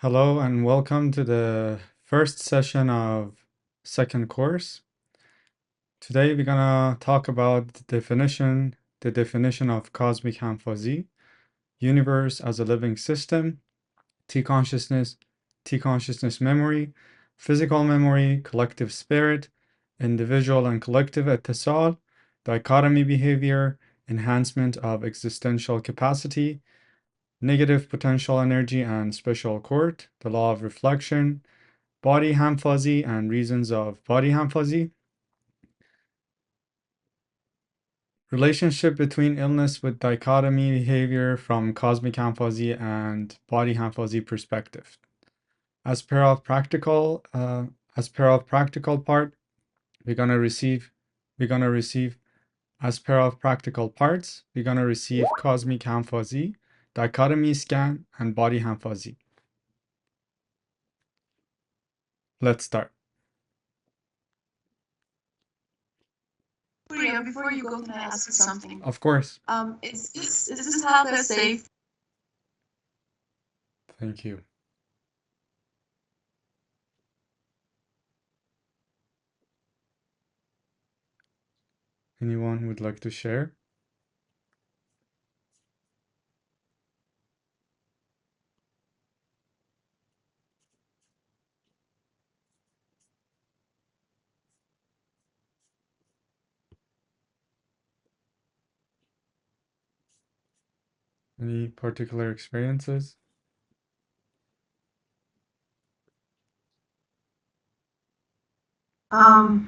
Hello and welcome to the first session of second course. Today we're gonna talk about the definition of cosmic Hamfazi, universe as a living system, T-consciousness, T-consciousness memory, physical memory, collective spirit, individual and collective ittisal, dichotomy behavior, enhancement of existential capacity, negative potential energy and special court, the law of reflection, body Hamfazi and reasons of body Hamfazi, relationship between illness with dichotomy behavior from cosmic Hamfazi and body Hamfazi perspective. As per of practical part, we're gonna receive as per of practical parts, we're gonna receive cosmic Hamfazi, dichotomy scan, and body Hamfazi. Let's start. Before you go, can I ask you something? Of course. Is this halqa safe? Thank you. Anyone would like to share? Any particular experiences? I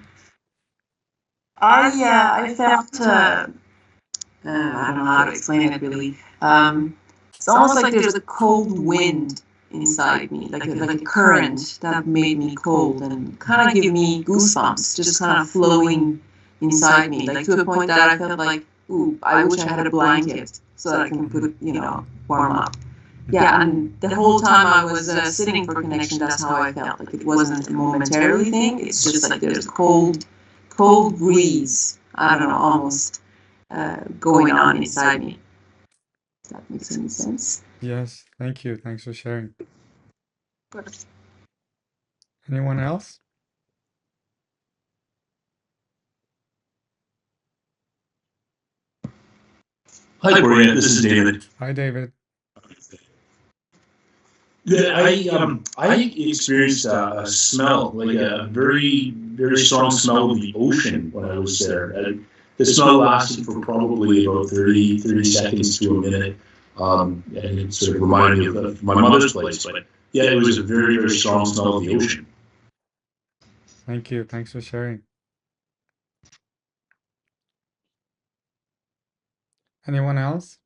felt I don't know how to explain it really. It's almost like there's a cold wind inside me, like a current that made me cold and kind of give me goosebumps, just kind of flowing inside me, like to a point that I felt like, ooh, I wish I had a blanket so that I can put it, warm up. Yeah, and the whole time I was sitting for connection, that's how I felt. Like it wasn't a momentarily thing. It's just like there's a cold breeze. I don't know, almost going on inside me. If that makes any sense. Yes, thank you. Thanks for sharing. Good. Anyone else? Hi, Gloria. This is David. Hi, David. Yeah, I experienced a smell, like a very, very strong smell of the ocean when I was there. The smell lasted for probably about 30 seconds to a minute. And it sort of reminded me of my mother's place. But yeah, it was a very, very strong smell of the ocean. Thank you. Thanks for sharing. Anyone else?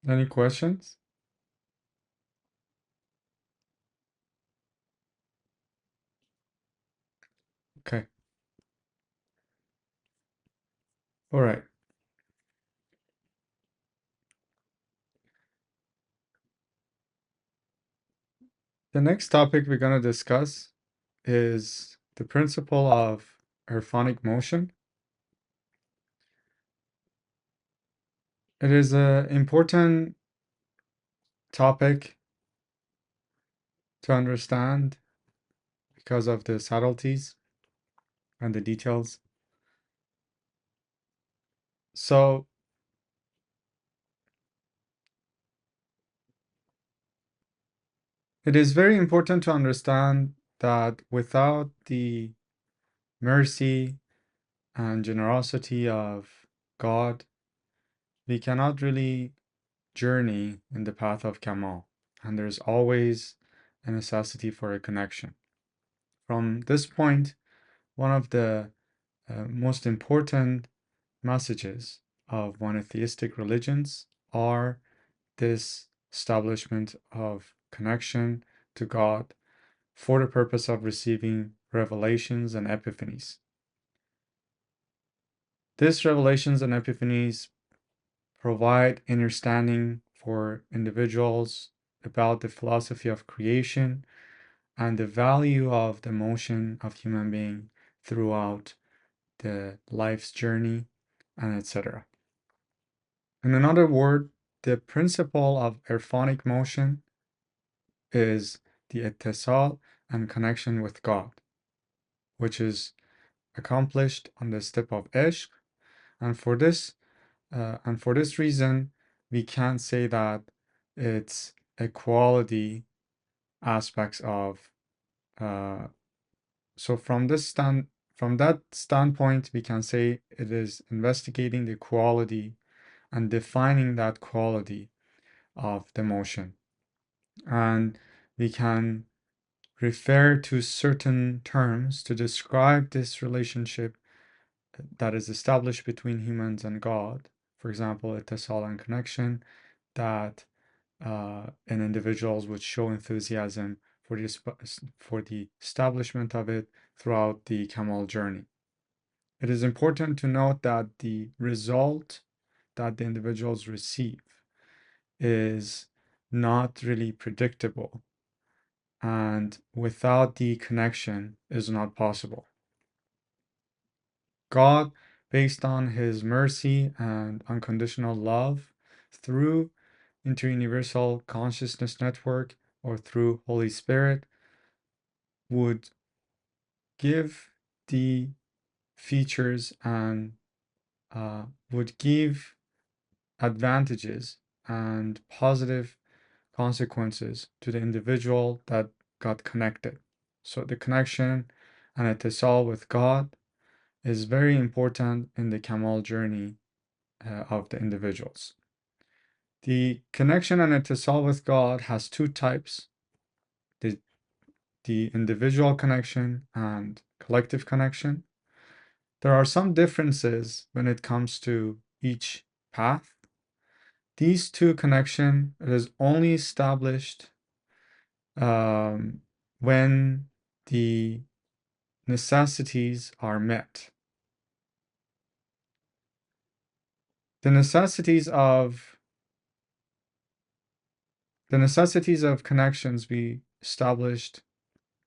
Any questions? Okay. All right. The next topic we're going to discuss is the principle of Erfanic motion. It is an important topic to understand because of the subtleties and the details. So, it is very important to understand that without the mercy and generosity of God, we cannot really journey in the path of Kamal, and there's always a necessity for a connection. From this point, one of the most important messages of monotheistic religions are this establishment of connection to God for the purpose of receiving revelations and epiphanies. These revelations and epiphanies provide understanding for individuals about the philosophy of creation and the value of the motion of human being throughout the life's journey, and etc. In another word, the principle of Erfanic motion is the ittisal and connection with God, which is accomplished on the step of ishq, and for this reason, we can say that it's equality aspects of. So from that standpoint, we can say it is investigating the quality and defining that quality of the motion, and we can refer to certain terms to describe this relationship that is established between humans and God. For example, ittisal and connection, that in individuals would show enthusiasm for the establishment of it throughout the Kamal journey. It is important to note that the result that the individuals receive is not really predictable, and without the connection is not possible. God, based on his mercy and unconditional love through Interuniversal Consciousness Network or through Holy Spirit, would give the features and would give advantages and positive consequences to the individual that got connected. So the connection and ittisal with God is very important in the Kamal journey of the individuals. The connection and ittisal with God has two types, the individual connection and collective connection. There are some differences when it comes to each path. These two connection is only established when the necessities are met. The necessities of connections we established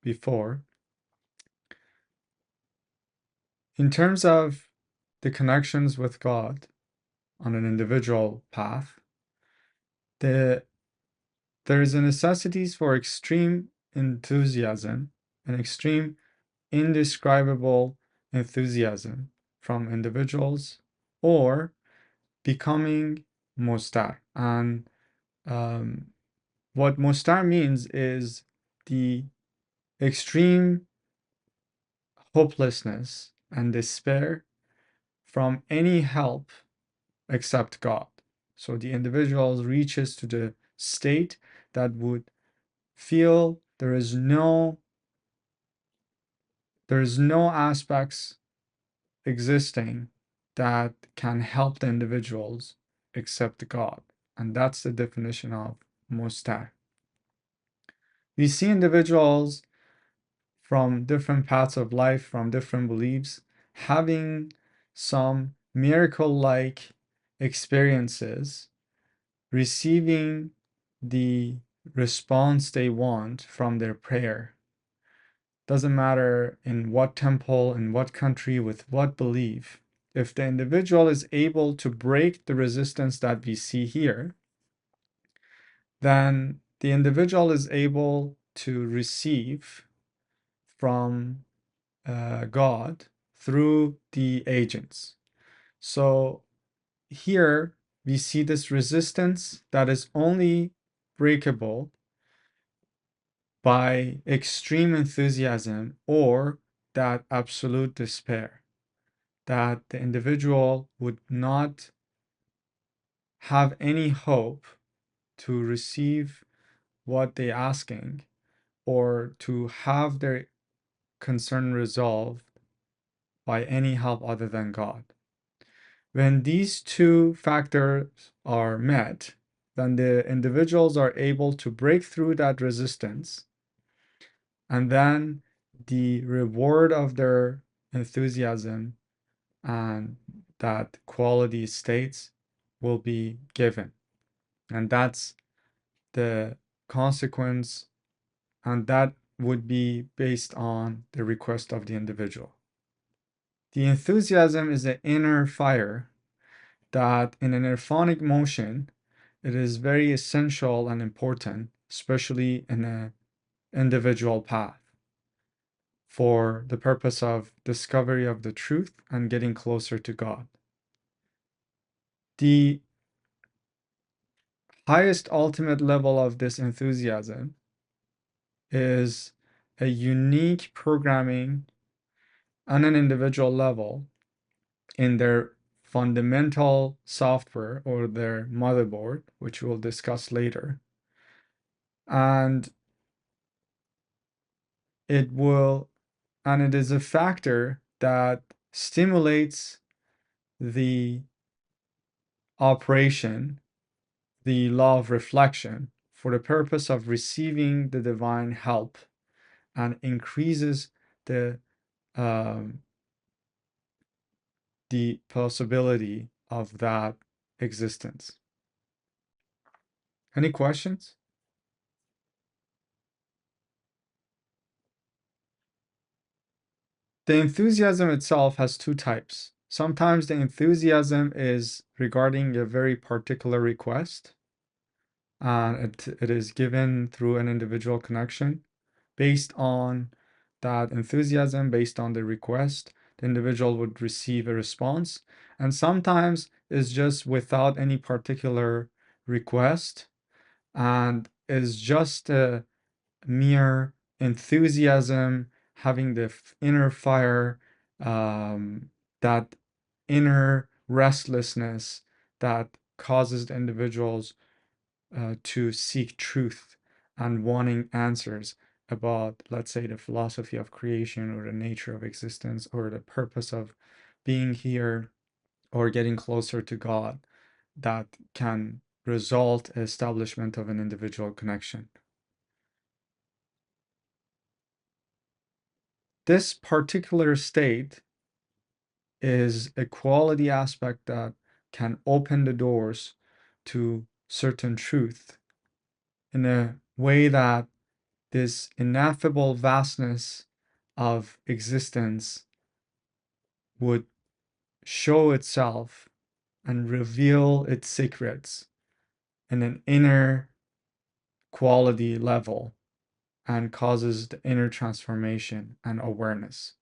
before. In terms of the connections with God on an individual path, there is a necessities for extreme enthusiasm and extreme indescribable enthusiasm from individuals, or becoming mustar. And what mustar means is the extreme hopelessness and despair from any help except God. So the individual reaches to the state that would feel there is no aspects existing that can help the individuals except God. And that's the definition of mustar. We see individuals from different paths of life, from different beliefs, having some miracle-like experiences, receiving the response they want from their prayer. Doesn't matter in what temple, in what country, with what belief. If the individual is able to break the resistance that we see here, then the individual is able to receive from God through the agents. So here we see this resistance that is only breakable by extreme enthusiasm or that absolute despair, that the individual would not have any hope to receive what they're asking or to have their concern resolved by any help other than God. When these two factors are met, then the individuals are able to break through that resistance, and then the reward of their enthusiasm and that quality states will be given. And that's the consequence, and that would be based on the request of the individual. The enthusiasm is the inner fire that in an Erfanic motion, it is very essential and important, especially in an individual path, for the purpose of discovery of the truth and getting closer to God. The highest ultimate level of this enthusiasm is a unique programming on an individual level in their fundamental software or their motherboard, which we'll discuss later. And it is a factor that stimulates the operation, the law of reflection, for the purpose of receiving the divine help, and increases the possibility of that existence. Any questions? The enthusiasm itself has two types. Sometimes the enthusiasm is regarding a very particular request, and it is given through an individual connection. Based on that enthusiasm, based on the request, the individual would receive a response. And sometimes it's just without any particular request, and is just a mere enthusiasm, having the inner fire, that inner restlessness that causes the individuals to seek truth and wanting answers about, let's say, the philosophy of creation or the nature of existence or the purpose of being here or getting closer to God, that can result in establishment of an individual connection. This particular state is a quality aspect that can open the doors to certain truth in a way that this ineffable vastness of existence would show itself and reveal its secrets in an inner quality level and causes the inner transformation and awareness.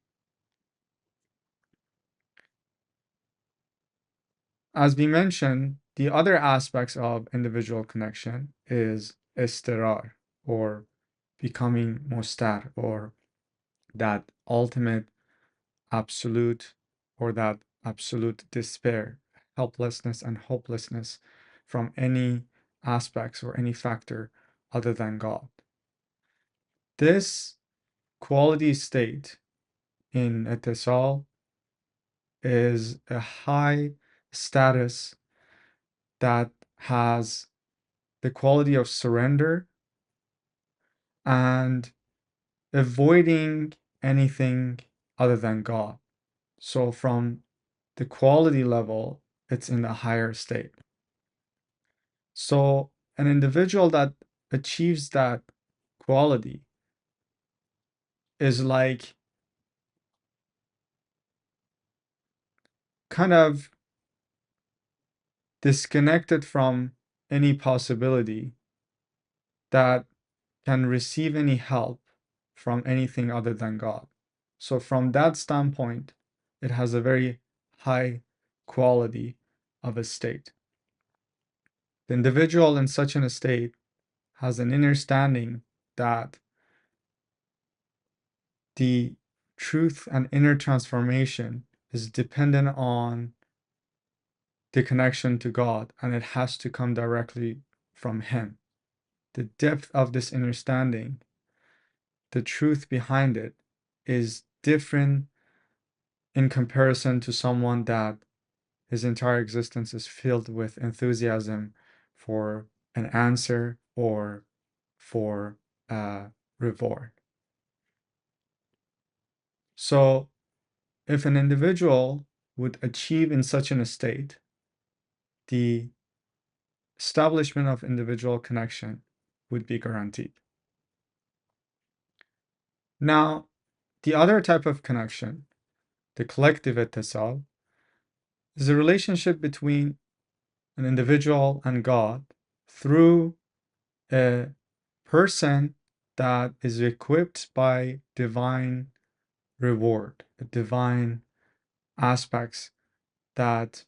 As we mentioned, the other aspects of individual connection is istirar, or becoming mustar, or that ultimate absolute, or that absolute despair, helplessness and hopelessness from any aspects or any factor other than God. This quality state in Etisal is a high status that has the quality of surrender and avoiding anything other than God. So from the quality level, it's in a higher state. So an individual that achieves that quality is like kind of disconnected from any possibility that can receive any help from anything other than God. So from that standpoint, it has a very high quality of a state. The individual in such an state has an understanding that the truth and inner transformation is dependent on the connection to God, and it has to come directly from Him. The depth of this understanding, the truth behind it, is different in comparison to someone that his entire existence is filled with enthusiasm for an answer or for a reward. So, if an individual would achieve in such an state, the establishment of individual connection would be guaranteed. Now, the other type of connection, the collective ittisal, is a relationship between an individual and God through a person that is equipped by divine reward, divine aspects that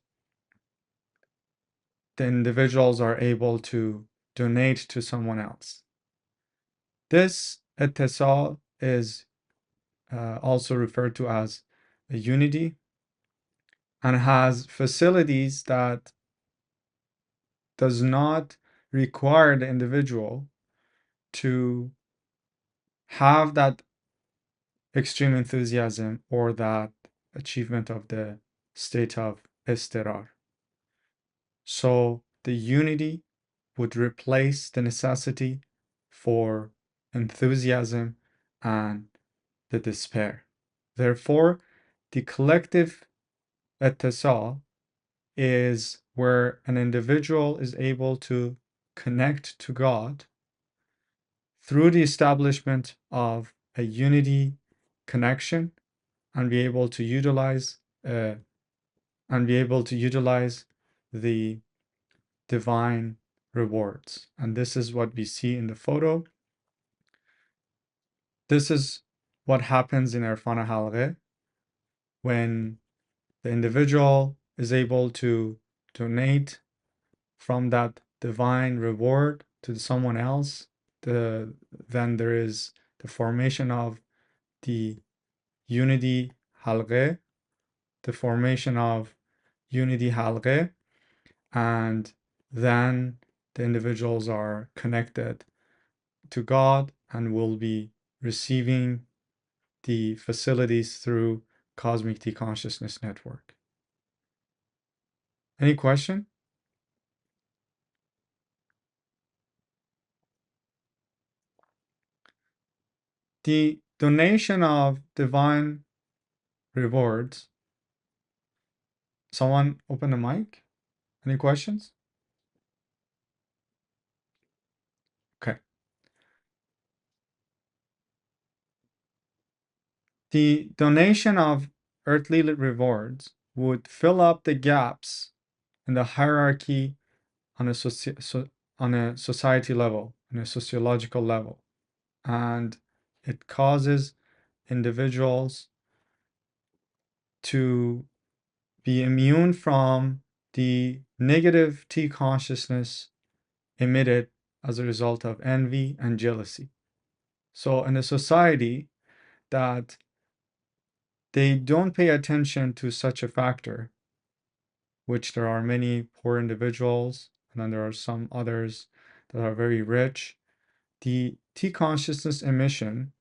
the individuals are able to donate to someone else. This ittisal is also referred to as a unity and has facilities that does not require the individual to have that extreme enthusiasm or that achievement of the state of istirar. So the unity would replace the necessity for enthusiasm and the despair. Therefore, the collective ittisal is where an individual is able to connect to God through the establishment of a unity connection and be able to utilize the divine rewards. And this is what we see in the photo. This is what happens in Erfan Halgheh when the individual is able to donate from that divine reward to someone else. Then there is the formation of the unity halgheh, and then the individuals are connected to God and will be receiving the facilities through Cosmic Tea Consciousness Network. Any question? The donation of divine rewards. Someone open the mic? Any questions? Okay. The donation of earthly rewards would fill up the gaps in the hierarchy on a society level, on a sociological level. And it causes individuals to be immune from the negative T consciousness emitted as a result of envy and jealousy. So in a society that they don't pay attention to such a factor, which there are many poor individuals, and then there are some others that are very rich, the T consciousness emission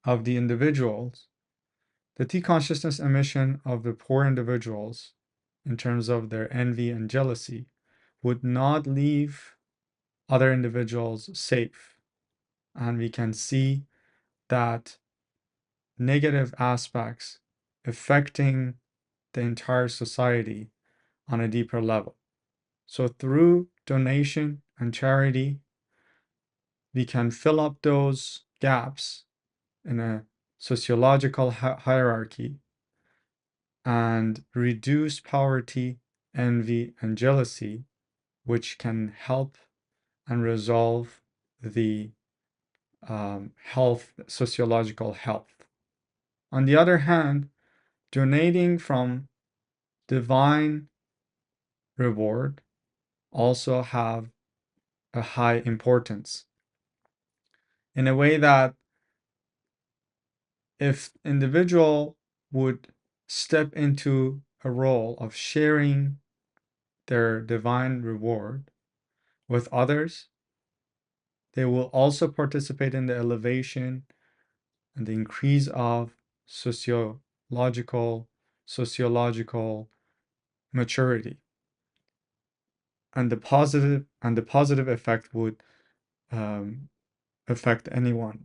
of the individuals, the T consciousness emission of the poor individuals in terms of their envy and jealousy would not leave other individuals safe. And we can see that negative aspects affecting the entire society on a deeper level. So through donation and charity, we can fill up those gaps in a sociological hierarchy and reduce poverty, envy, and jealousy, which can help and resolve the sociological health. On the other hand, donating from divine reward also have a high importance in a way that if individual would step into a role of sharing their divine reward with others, they will also participate in the elevation and the increase of sociological maturity. And the positive effect would affect anyone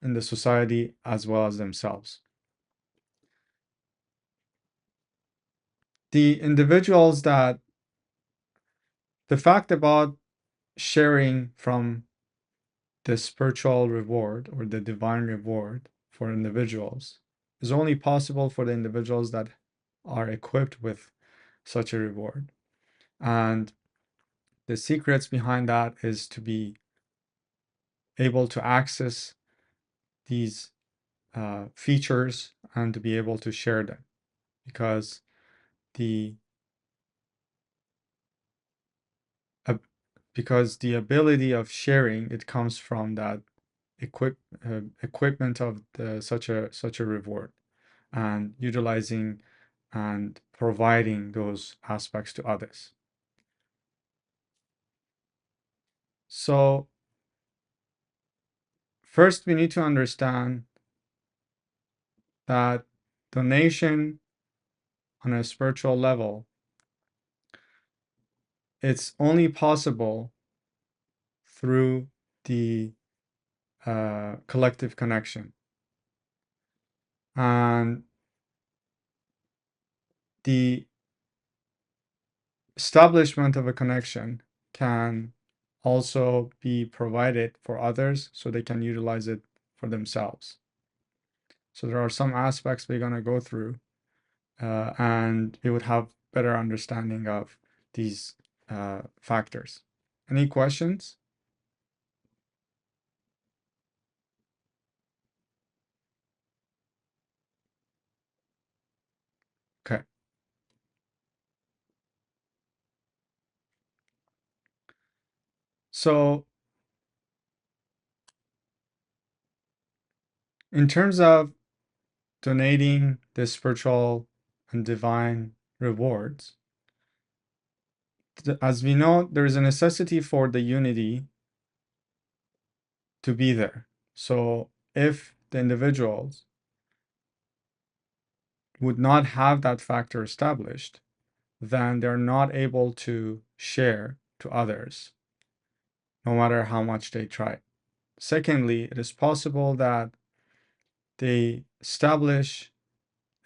in the society as well as themselves. The individuals that the fact about sharing from the spiritual reward or the divine reward for individuals is only possible for the individuals that are equipped with such a reward. And the secrets behind that is to be able to access these features and to be able to share them, because the ability of sharing, it comes from that equipment of such a reward, and utilizing and providing those aspects to others. So first we need to understand that donation on a spiritual level, it's only possible through the collective connection. And the establishment of a connection can also be provided for others so they can utilize it for themselves. So there are some aspects we're going to go through, and we would have better understanding of these factors. Any questions? Okay. So in terms of donating the spiritual and divine rewards, as we know, there is a necessity for the unity to be there. So if the individuals would not have that factor established, then they're not able to share to others, no matter how much they try. Secondly, it is possible that they establish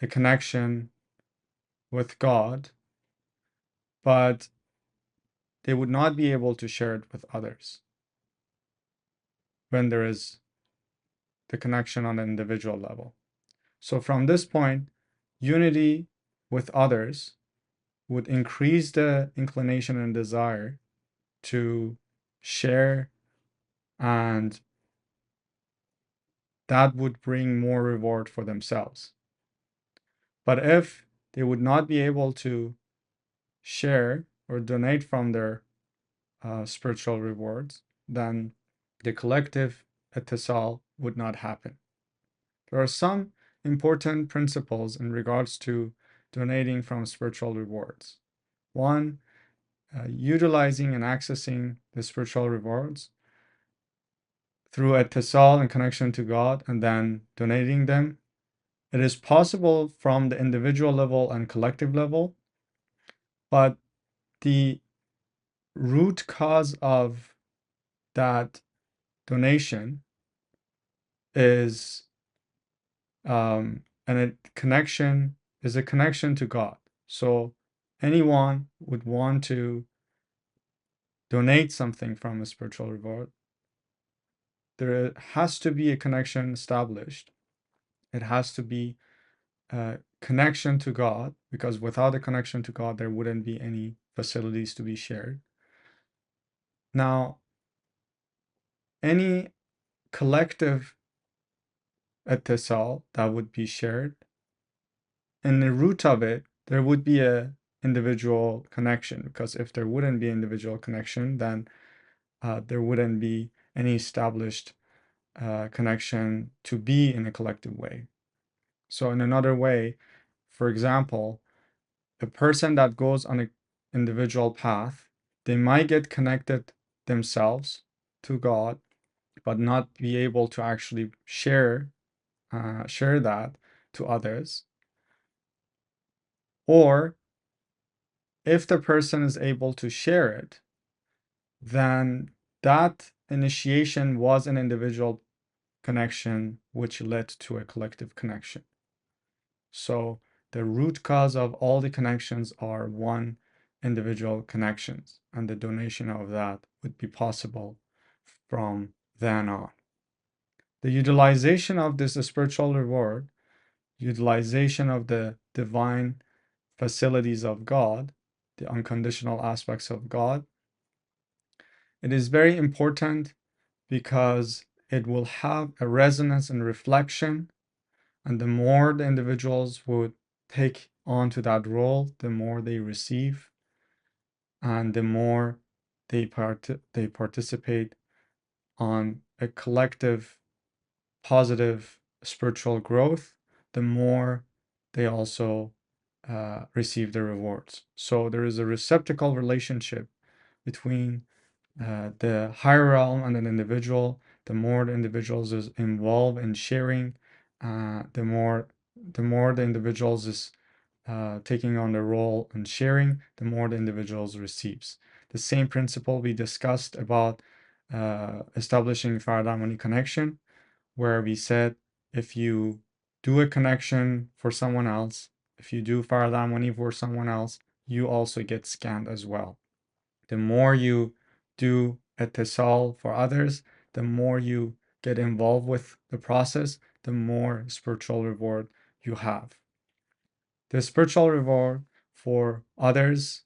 a connection with God, but they would not be able to share it with others when there is the connection on an individual level. So from this point, unity with others would increase the inclination and desire to share, and that would bring more reward for themselves. But if they would not be able to share or donate from their spiritual rewards, then the collective etisal would not happen. There are some important principles in regards to donating from spiritual rewards. One, utilizing and accessing the spiritual rewards through etisal and connection to God, and then donating them. It is possible from the individual level and collective level, but the root cause of that donation is and a connection is a connection to God. So anyone would want to donate something from a spiritual reward, there has to be a connection established. It has to be a connection to God, because without a connection to God, there wouldn't be any facilities to be shared. Now, any collective etisal that would be shared, in the root of it, there would be a individual connection, because if there wouldn't be individual connection, then there wouldn't be any established connection to be in a collective way. So in another way, for example, a person that goes on an individual path, they might get connected themselves to God, but not be able to actually share that to others. Or if the person is able to share it, then that initiation was an individual connection which led to a collective connection. So the root cause of all the connections are one individual connections, and the donation of that would be possible from then on. The utilization of this spiritual reward, utilization of the divine facilities of God, the unconditional aspects of God, it is very important because it will have a resonance and reflection, and the more the individuals would take on to that role, the more they receive, and the more they participate on a collective positive spiritual growth, the more they also receive the rewards. So there is a reciprocal relationship between the higher realm and an individual. The more the individuals is involved in sharing, the more the individuals is taking on the role and sharing, the more the individuals receives. The same principle we discussed about establishing Farad harmony connection, where we said if you do a connection for someone else, if you do Farad harmony for someone else, you also get scanned as well. The more you do etisal for others, the more you get involved with the process, the more spiritual reward you have. The spiritual reward for others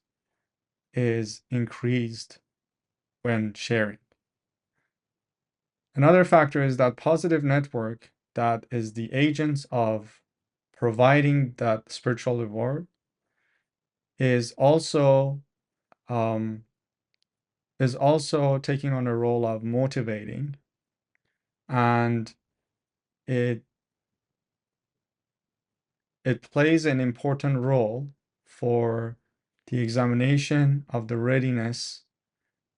is increased when sharing. Another factor is that positive network that is the agents of providing that spiritual reward is also taking on a role of motivating, and it plays an important role for the examination of the readiness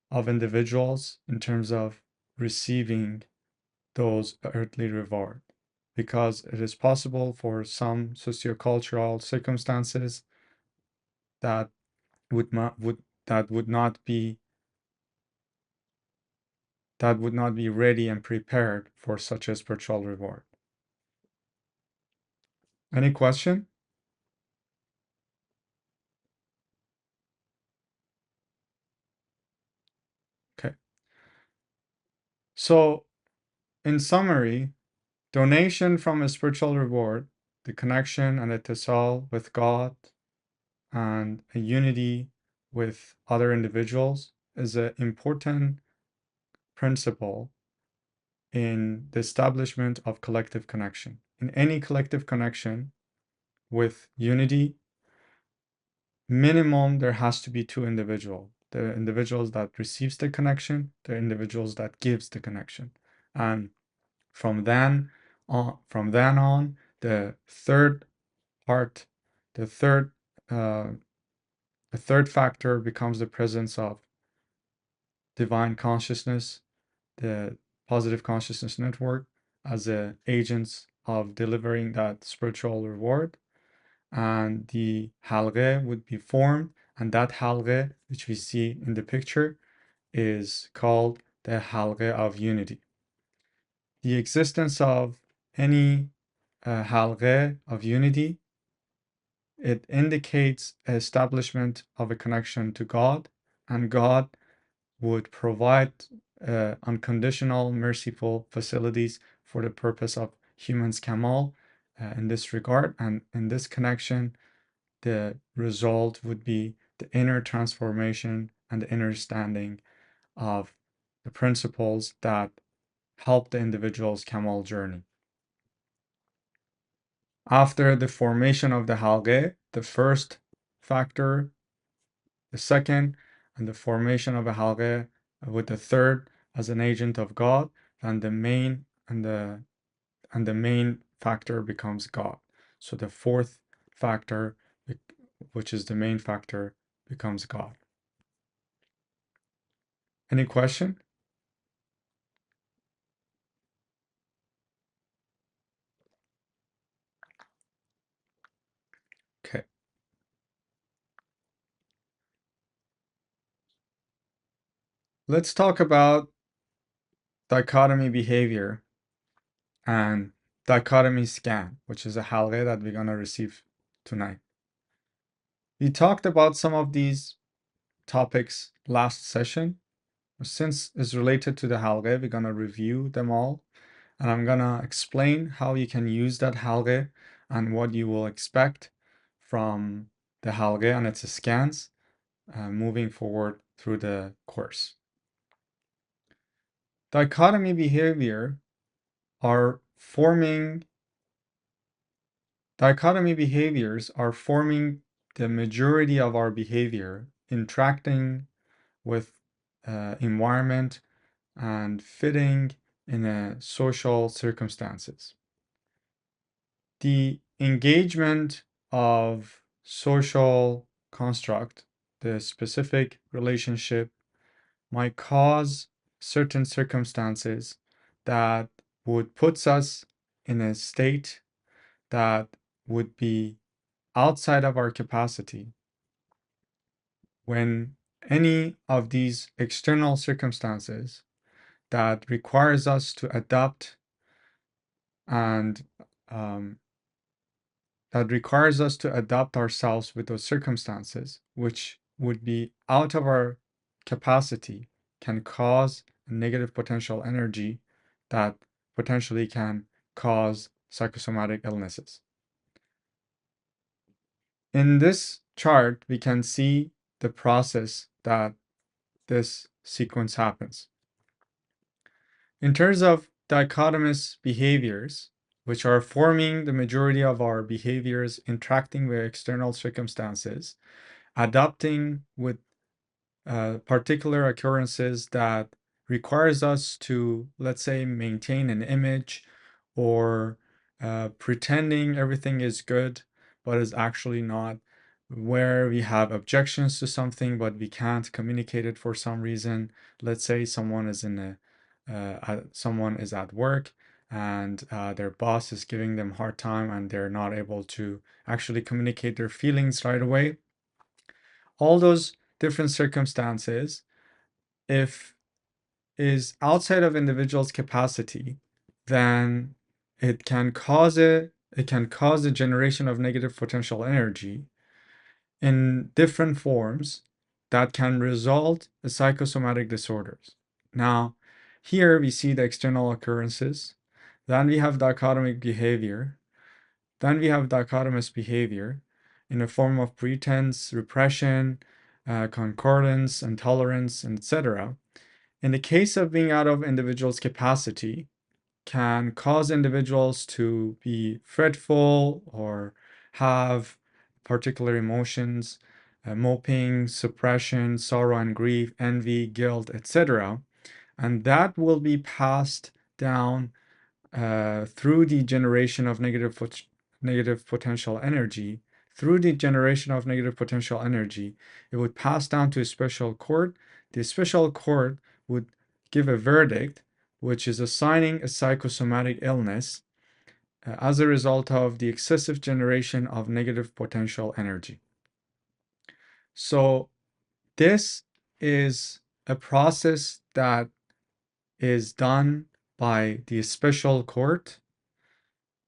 of individuals in terms of receiving those earthly reward, because it is possible for some sociocultural circumstances that would not be ready and prepared for such a spiritual reward. Any question? Okay. So, in summary, donation from a spiritual reward, the connection and ittisal with God, and a unity with other individuals is an important principle in the establishment of collective connection. In any collective connection with unity, minimum there has to be two individuals. The individuals that receives the connection, the individuals that gives the connection. And from then on, the third part, the third factor becomes the presence of divine consciousness, the positive consciousness network, as the agents of delivering that spiritual reward. And the halgheh would be formed, and that halgheh, which we see in the picture, is called the halgheh of unity. The existence of any halgheh of unity, it indicates establishment of a connection to God, and God would provide unconditional, merciful facilities for the purpose of humans' kamal in this regard. And in this connection, the result would be the inner transformation and the understanding of the principles that help the individual's kamal journey. After the formation of the halgheh, the first factor, the second, and the formation of a halgheh with the third as an agent of God, and the main factor becomes God. So the fourth factor, which is the main factor, becomes God. Any question? Okay. Let's talk about dichotomy behavior and dichotomy scan, which is a halgheh that we're going to receive tonight. We talked about some of these topics last session. Since it's related to the Halgheh, we're going to review them all. And I'm going to explain how you can use that Halgheh and what you will expect from the Halgheh and its scans moving forward through the course. Dichotomy behaviors are forming the majority of our behavior, interacting with environment and fitting in social circumstances. The engagement of social construct, the specific relationship, might cause certain circumstances that would put us in a state that would be outside of our capacity. When any of these external circumstances that requires us to adapt and ourselves with those circumstances, which would be out of our capacity, can cause a negative potential energy that potentially can cause psychosomatic illnesses. In this chart, we can see the process that this sequence happens. In terms of dichotomous behaviors, which are forming the majority of our behaviors, interacting with external circumstances, adapting with particular occurrences that requires us to, let's say, maintain an image, or pretending everything is good, but is actually not, where we have objections to something, but we can't communicate it for some reason. Let's say someone is at work and their boss is giving them a hard time and they're not able to actually communicate their feelings right away. All those different circumstances, if is outside of individual's capacity, then it can cause a generation of negative potential energy in different forms that can result in psychosomatic disorders. Now, here we see the external occurrences. Then we have dichotomic behavior. Then we have dichotomous behavior in the form of pretense, repression, concordance, intolerance, etc. In the case of being out of individual's capacity, can cause individuals to be fretful or have particular emotions, moping, suppression, sorrow and grief, envy, guilt, etc. And that will be passed down through the generation of negative potential energy. Through the generation of negative potential energy, it would pass down to a special court. The special court would give a verdict, which is assigning a psychosomatic illness as a result of the excessive generation of negative potential energy. So this is a process that is done by the special court.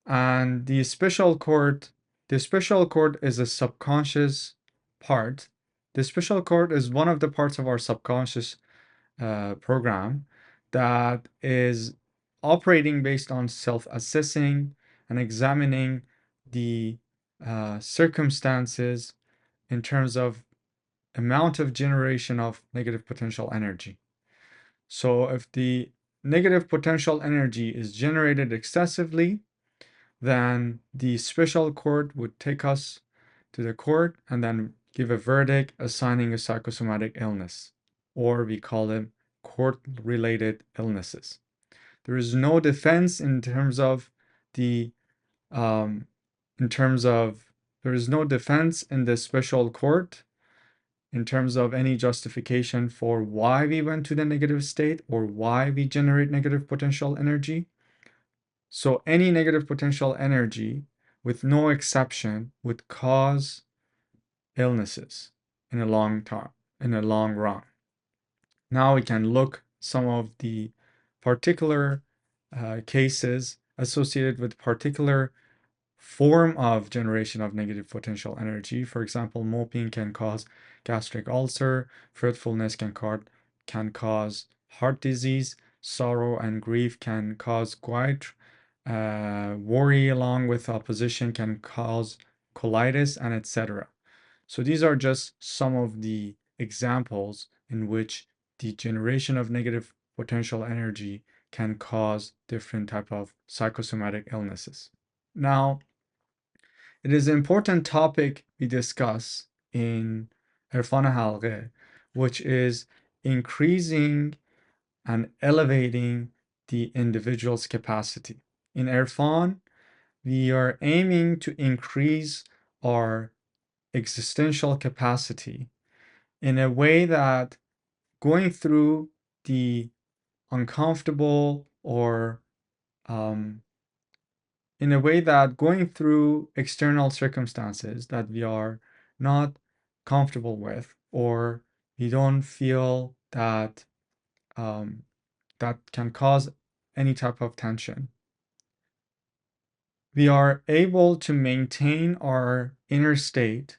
And the special court is a subconscious part. The special court is one of the parts of our subconscious program that is operating based on self-assessing and examining the circumstances in terms of amount of generation of negative potential energy. So if the negative potential energy is generated excessively, then the special court would take us to the court and then give a verdict assigning a psychosomatic illness, or we call them court-related illnesses. There is no defense in terms of there is no defense in the special court in terms of any justification for why we went to the negative state or why we generate negative potential energy. So any negative potential energy, with no exception, would cause illnesses in a long run. Now we can look some of the particular cases associated with particular form of generation of negative potential energy. For example, moping can cause gastric ulcer, fretfulness can cause heart disease, sorrow and grief can cause gout, worry along with opposition can cause colitis, and etc. So these are just some of the examples in which the generation of negative potential energy can cause different type of psychosomatic illnesses. Now, it is an important topic we discuss in Erfan Halgheh, which is increasing and elevating the individual's capacity. In Erfan, we are aiming to increase our existential capacity in a way that going through the uncomfortable or in a way that going through external circumstances that we are not comfortable with, or we don't feel that that can cause any type of tension, we are able to maintain our inner state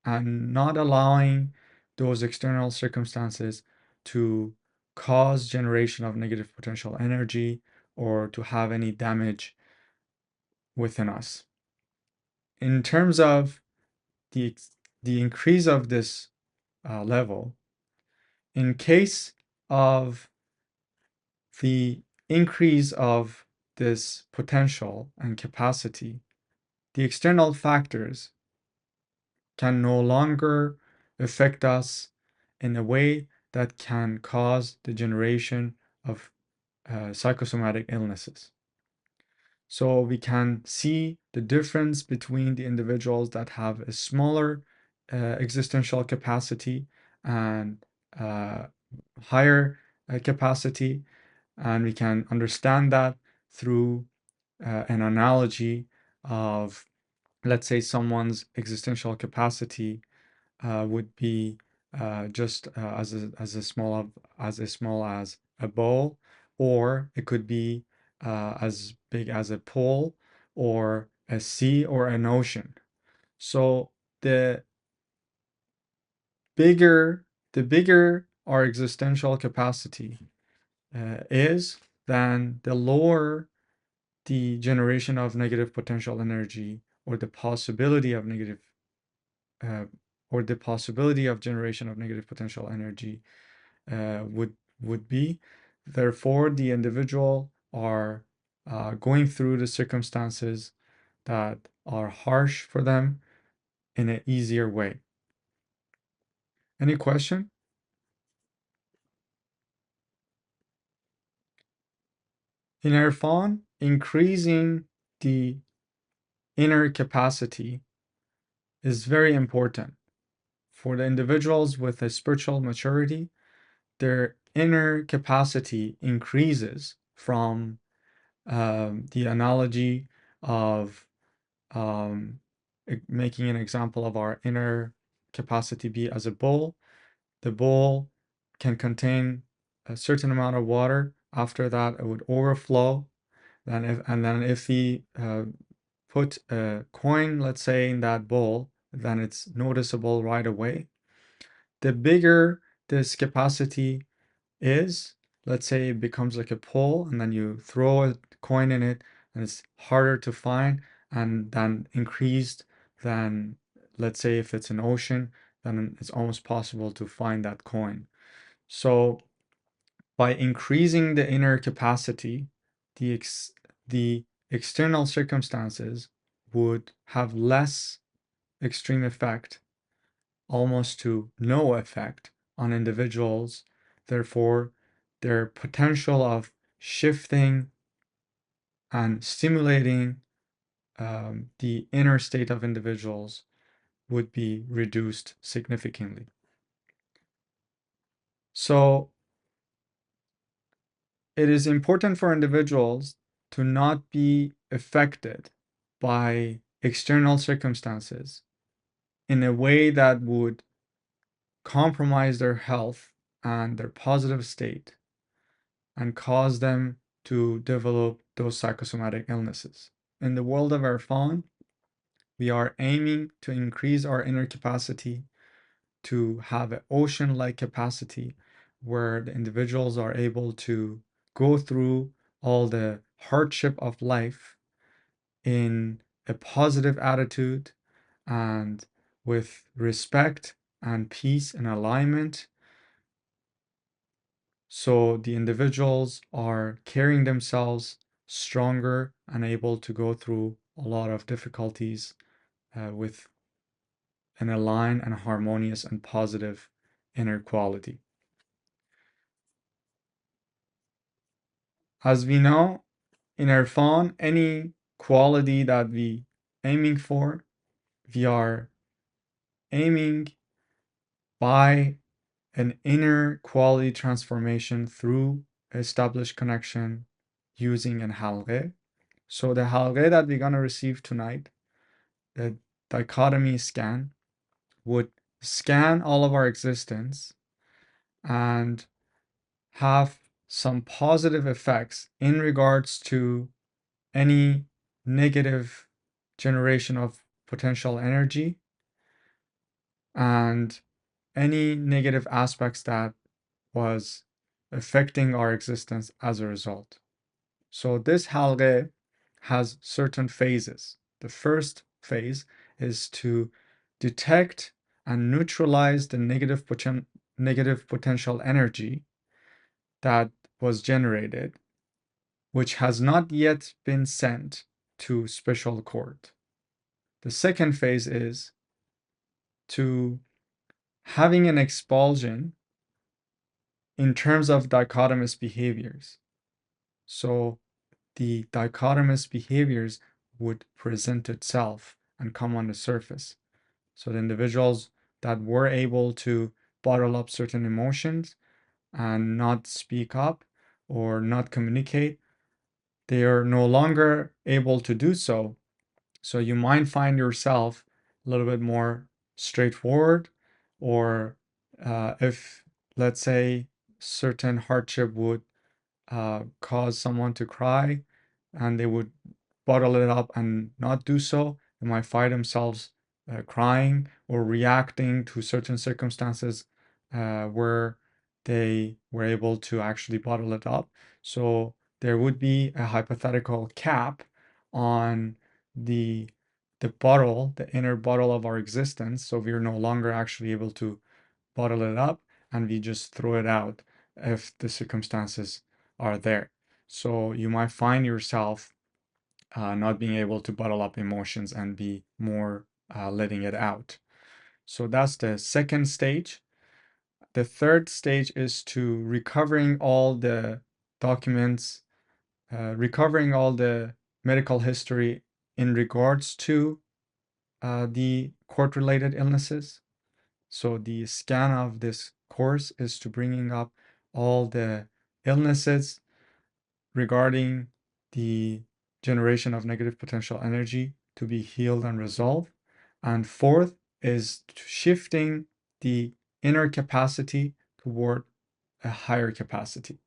and not allowing those external circumstances to cause generation of negative potential energy or to have any damage within us. In terms of the increase of this level, in case of the increase of this potential and capacity, the external factors can no longer affect us in a way that can cause the generation of psychosomatic illnesses. So we can see the difference between the individuals that have a smaller existential capacity and higher capacity, and we can understand that through an analogy of, let's say, someone's existential capacity would be just as small as a ball, or it could be as big as a pole, or a sea, or an ocean. So the bigger our existential capacity is, then the lower the generation of negative potential energy, or the possibility of generation of negative potential energy would be. Therefore, the individual are going through the circumstances that are harsh for them in an easier way. Any question? In Erfan, increasing the inner capacity is very important. For the individuals with a spiritual maturity, their inner capacity increases from the analogy of making an example of our inner capacity be as a bowl. The bowl can contain a certain amount of water. After that, it would overflow. Then if we put a coin, let's say, in that bowl, then it's noticeable right away. The bigger this capacity is, let's say it becomes like a pole, and then you throw a coin in it, and it's harder to find, and then increased, then let's say if it's an ocean, then it's almost possible to find that coin. So by increasing the inner capacity, the external circumstances would have less extreme effect, almost to no effect, on individuals. Therefore, their potential of shifting and stimulating the inner state of individuals would be reduced significantly. So it is important for individuals to not be affected by external circumstances in a way that would compromise their health and their positive state and cause them to develop those psychosomatic illnesses. In the world of Erfan, We are aiming to increase our inner capacity to have an ocean-like capacity where the individuals are able to go through all the hardship of life in a positive attitude and with respect and peace and alignment. So the individuals are carrying themselves stronger and able to go through a lot of difficulties with an aligned and harmonious and positive inner quality. As we know, in Erfan, any quality that we aiming for, we are aiming by an inner quality transformation through established connection using an halgheh. So the halgheh that we're going to receive tonight, the dichotomy scan, would scan all of our existence and have some positive effects in regards to any negative generation of potential energy and any negative aspects that was affecting our existence as a result. So this halgheh has certain phases. The first phase is to detect and neutralize the negative potential energy that was generated, which has not yet been sent to special court. The second phase is to having an expulsion in terms of dichotomous behaviors. So the dichotomous behaviors would present itself and come on the surface. So the individuals that were able to bottle up certain emotions and not speak up or not communicate, they are no longer able to do so. So you might find yourself a little bit more straightforward, or if, let's say, certain hardship would cause someone to cry and they would bottle it up and not do so, they might find themselves crying or reacting to certain circumstances where they were able to actually bottle it up. So there would be a hypothetical cap on the bottle, the inner bottle of our existence. So we're no longer actually able to bottle it up and we just throw it out if the circumstances are there. So you might find yourself not being able to bottle up emotions and be more letting it out. So that's the second stage. The third stage is to recovering all the documents, recovering all the medical history in regards to the court-related illnesses. So the scan of this course is to bringing up all the illnesses regarding the generation of negative potential energy to be healed and resolved. And fourth is shifting the inner capacity toward a higher capacity.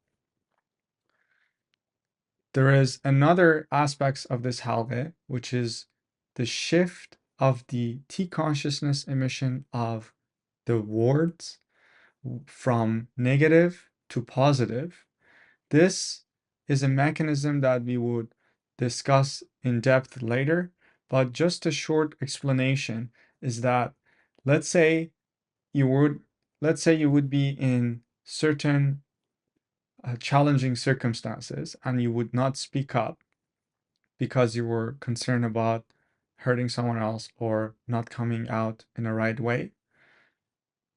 There is another aspect of this halgheh, which is the shift of the T consciousness emission of the words from negative to positive. This is a mechanism that we would discuss in depth later, but just a short explanation is that let's say you would be in certain challenging circumstances and you would not speak up because you were concerned about hurting someone else or not coming out in the right way.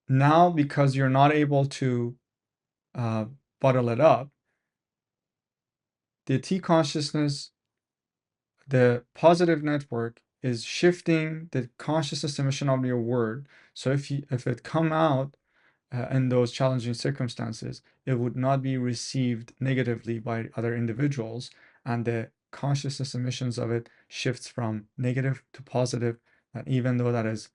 Now, because you're not able to bottle it up, the T consciousness, the positive network, is shifting the consciousness emission of your word. So if it come out in those challenging circumstances, it would not be received negatively by other individuals, and the consciousness emissions of it shifts from negative to positive. And even though that is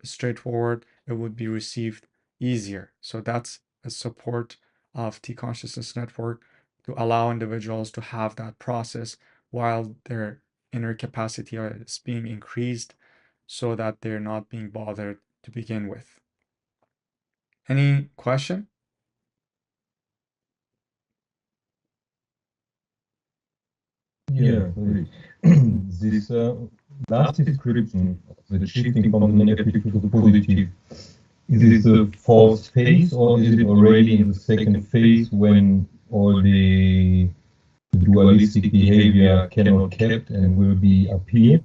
straightforward, it would be received easier. So that's a support of T consciousness network to allow individuals to have that process while they're inner capacity is being increased so that they're not being bothered to begin with. Any question? Yeah, this last description of the shifting from the negative to the positive, is it the fourth phase or is it already in the second phase when all the dualistic behavior cannot kept and will appear?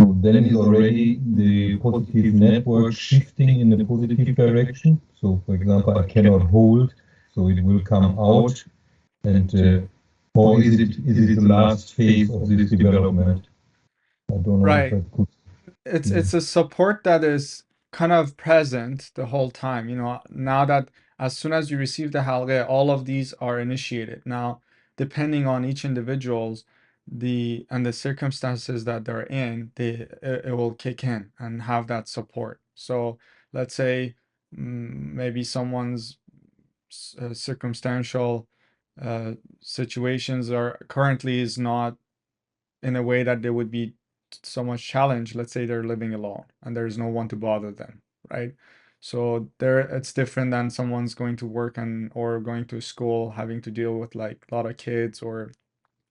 So then is already the positive network shifting in the positive direction. So for example, I cannot hold, so it will come out and or is it the last phase of this development? I don't know Right. if I could. It's a support that is kind of present the whole time. Now that as soon as you receive the halqeh, all of these are initiated. Now, depending on each individual's and the circumstances that they're in, it will kick in and have that support. So let's say maybe someone's circumstantial situations are currently is not in a way that they would be so much challenged. Let's say they're living alone and there's no one to bother them, right? So there it's different than someone's going to work or going to school, having to deal with like a lot of kids or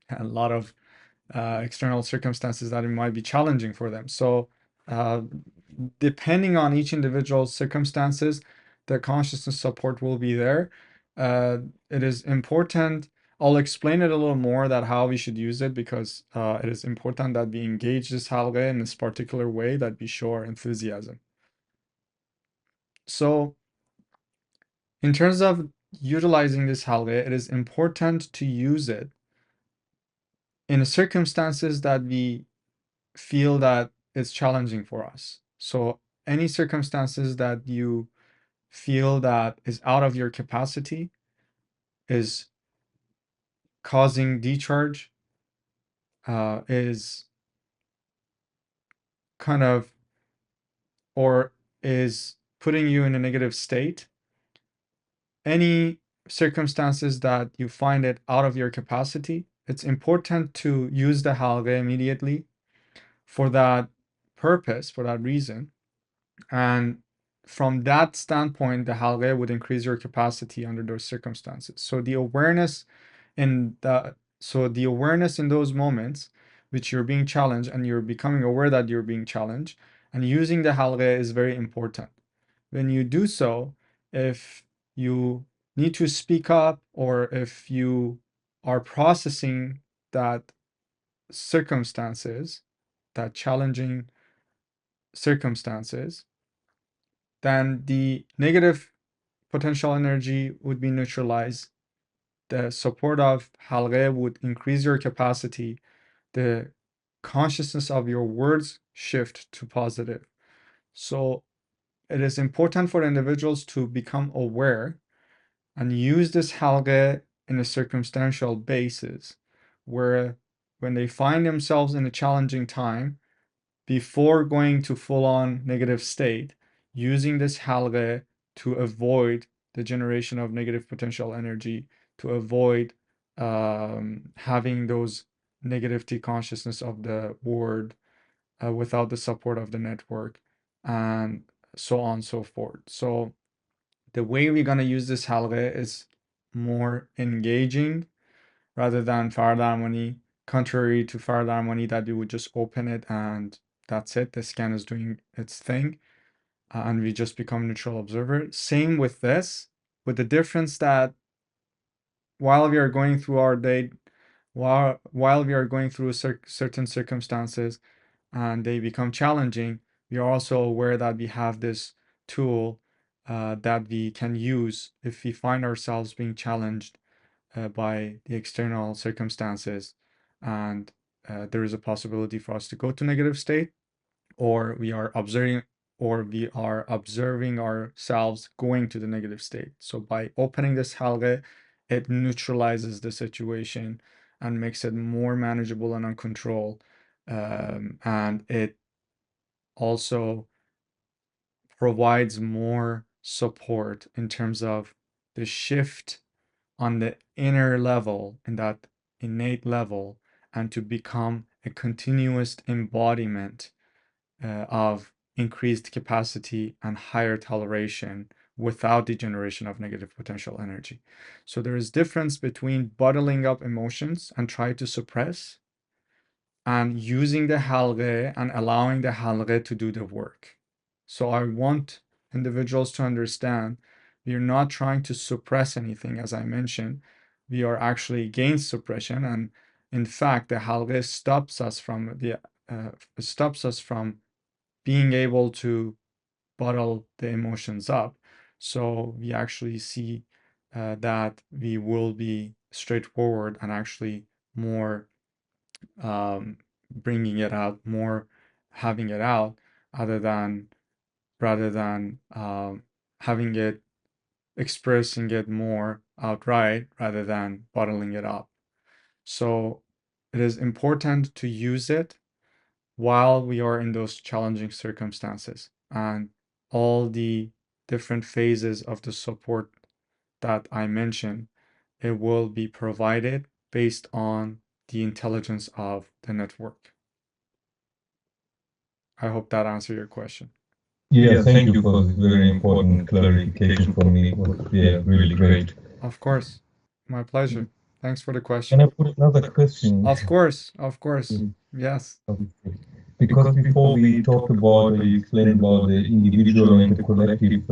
a lot of external circumstances that it might be challenging for them. So depending on each individual's circumstances, the consciousness support will be there. It is important. I'll explain it a little more that how we should use it because it is important that we engage this halqeh in this particular way that we show our enthusiasm. So in terms of utilizing this halqeh, it is important to use it in circumstances that we feel that it's challenging for us. So any circumstances that you feel that is out of your capacity, is causing decharge, is kind of, or is putting you in a negative state, any circumstances that you find it out of your capacity, it's important to use the halqeh immediately for that purpose, for that reason. And from that standpoint, the halqeh would increase your capacity under those circumstances. So the awareness in those moments which you're being challenged and you're becoming aware that you're being challenged and using the halqeh is very important. When you do so, if you need to speak up or if you are processing that circumstances, that challenging circumstances, then the negative potential energy would be neutralized. The support of halqeh would increase your capacity. The consciousness of your words shift to positive. So it is important for individuals to become aware and use this halqeh in a circumstantial basis, where when they find themselves in a challenging time, before going to full-on negative state, using this halqeh to avoid the generation of negative potential energy, to avoid having those negativity consciousness of the word without the support of the network, and so on and so forth. So the way we're going to use this halqeh is more engaging rather than Farad harmony, contrary to Farad harmony that you would just open it and that's it. The scan is doing its thing and we just become neutral observer. Same with this, with the difference that while we are going through our day, while we are going through certain circumstances and they become challenging, we are also aware that we have this tool that we can use if we find ourselves being challenged by the external circumstances and there is a possibility for us to go to negative state, or we are observing ourselves going to the negative state. So by opening this halqeh, it neutralizes the situation and makes it more manageable and on control. And it also provides more support in terms of the shift on the inner level, in that innate level, and to become a continuous embodiment of increased capacity and higher toleration without the generation of negative potential energy. So there is difference between bottling up emotions and try to suppress, and using the halgheh and allowing the halgheh to do the work. So I want individuals to understand we are not trying to suppress anything. As I mentioned, we are actually against suppression, and in fact, the halgheh stops us from being able to bottle the emotions up. So we actually see that we will be straightforward and actually more bringing it out, more having it out, rather than having it, expressing it more outright rather than bottling it up. So it is important to use it while we are in those challenging circumstances, and all the different phases of the support that I mentioned, it will be provided based on the intelligence of the network. I hope that answered your question. Yeah, thank you for this very important clarification for me. It was, really great. Of course. My pleasure. Thanks for the Can question. I put another question? Of course. Yes. Because before we talked about, or you explained about the individual and the collective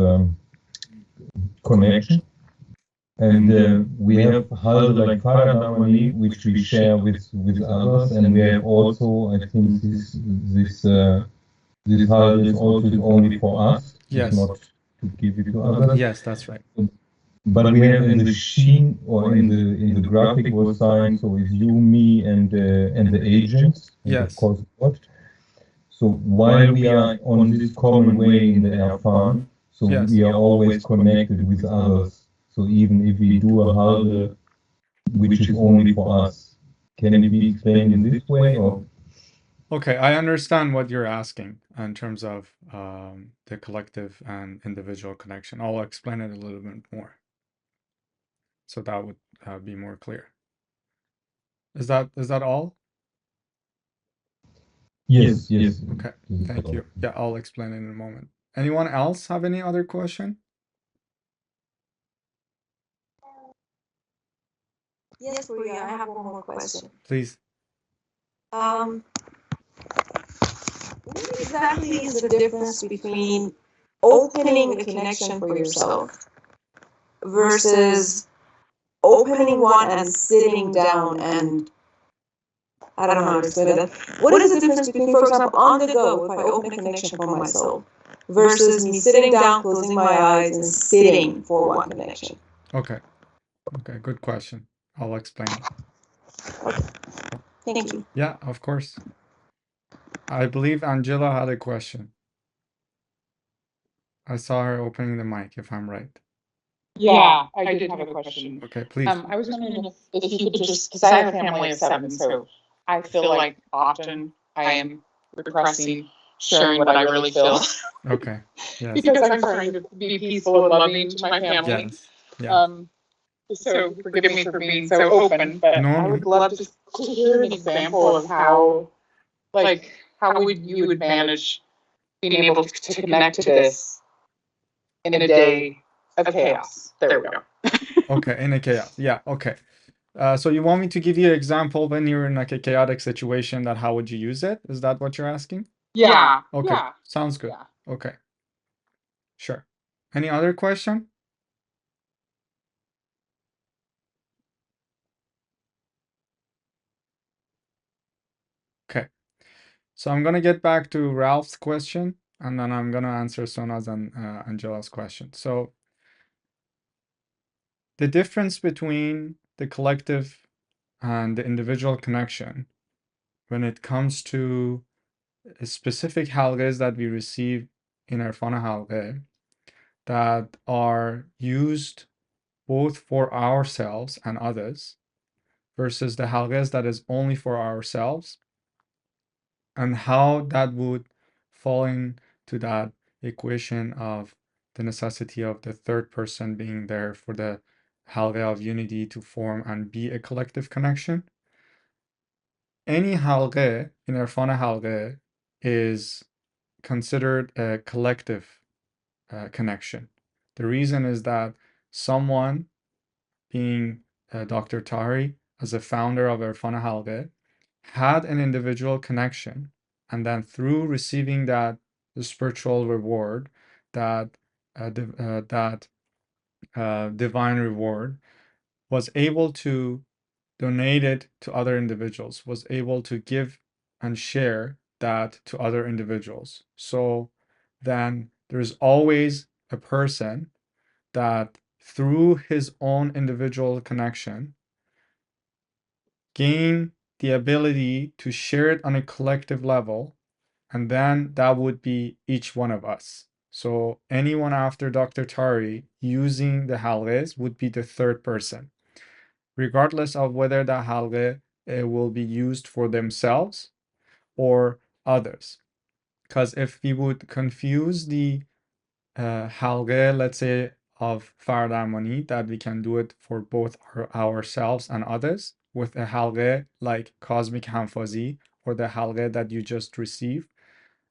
connection, and we have Halde like Paradamani, which we share with others, and we have also, I think, this Halde is also only for us. Yes. It's not to give it to others. Yes, that's right. But we have in the sheen, or in the graphic was signed, so it's you, me, and the agents, and Yes. of course God. So while we are on this common way in the Erfan, so Yes. we are always connected with others. So even if we do a halde, which is only for us, can it be explained in this way, or? Okay, I understand what you're asking in terms of the collective and individual connection. I'll explain it a little bit more, so that would be more clear. Is that all? Yes. Okay, thank you. Yeah, I'll explain it in a moment. Anyone else have any other question? Yes, Priya, I have one more question. Please. What exactly is the difference between opening a connection for yourself versus opening one and sitting down and I don't know how to explain that. What is the difference between, for example, on the go, if I open a connection for myself, versus me sitting down, closing my eyes, and sitting for one connection? Okay, good question. I'll explain it. Okay. Thank you. Yeah, of course. I believe Angela had a question. I saw her opening the mic, if I'm right. Yeah, I did have a question. Okay, please. I was wondering if you could just, because I have a family of 7, so I feel like often I am repressing sharing what I really feel. Okay. Yes. Because I'm trying to be peaceful and loving to my family. Yes. So forgive me for being so open, but No, I would love to hear an example of how you would manage being able to connect to this in a day of chaos. There we go. Okay, in a chaos. Yeah, okay. So you want me to give you an example when you're in like a chaotic situation, that how would you use it? Is that what you're asking? Yeah. Okay, Yeah. sounds good. Yeah. Okay. Sure. Any other question? Okay. So I'm gonna get back to Ralph's question, and then I'm gonna answer Sona's and Angela's question. So the difference between the collective and the individual connection when it comes to specific halghehs that we receive in Erfan Halgheh that are used both for ourselves and others versus the halghehs that is only for ourselves, and how that would fall into that equation of the necessity of the third person being there for the halgheh of unity to form and be a collective connection. any halgheh in Erfan Halgheh is considered a collective connection. The reason is that someone, being Dr. Taheri, as a founder of Erfan Halgheh, had an individual connection, and then through receiving that the spiritual reward, that divine reward, was able to donate it to other individuals, was able to give and share that to other individuals. So then there's always a person that through his own individual connection gain the ability to share it on a collective level, and then that would be each one of us. So anyone after Dr. Taheri using the halghehs would be the third person, regardless of whether the halgheh will be used for themselves or others. Because if we would confuse the halgheh, let's say, of Fardamani, that we can do it for both ourselves and others, with a halgheh like Cosmic Hanfazi, or the halgheh that you just received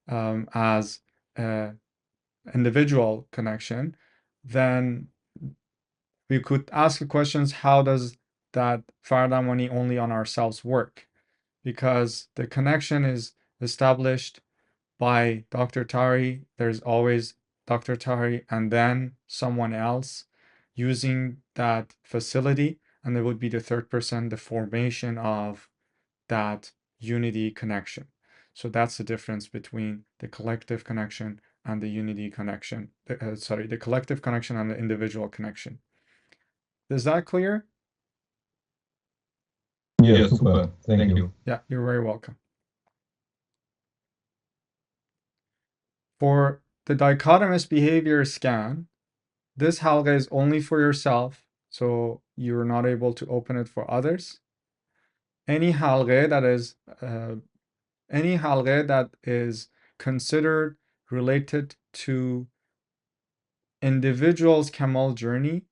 as an individual connection, then we could ask the questions, how does that Fardamani only on ourselves work? Because the connection is established by Dr. Taheri. There's always Dr. Taheri and then someone else using that facility, and it would be the third person, the formation of that unity connection. So that's the difference between the collective connection and the unity connection. The collective connection and the individual connection. Is that clear? Yeah, super. Thank you. Yeah, you're very welcome. For the dichotomous behavior scan, this halgheh is only for yourself, so you're not able to open it for others. Any halgheh that is considered related to individual's Kamal journey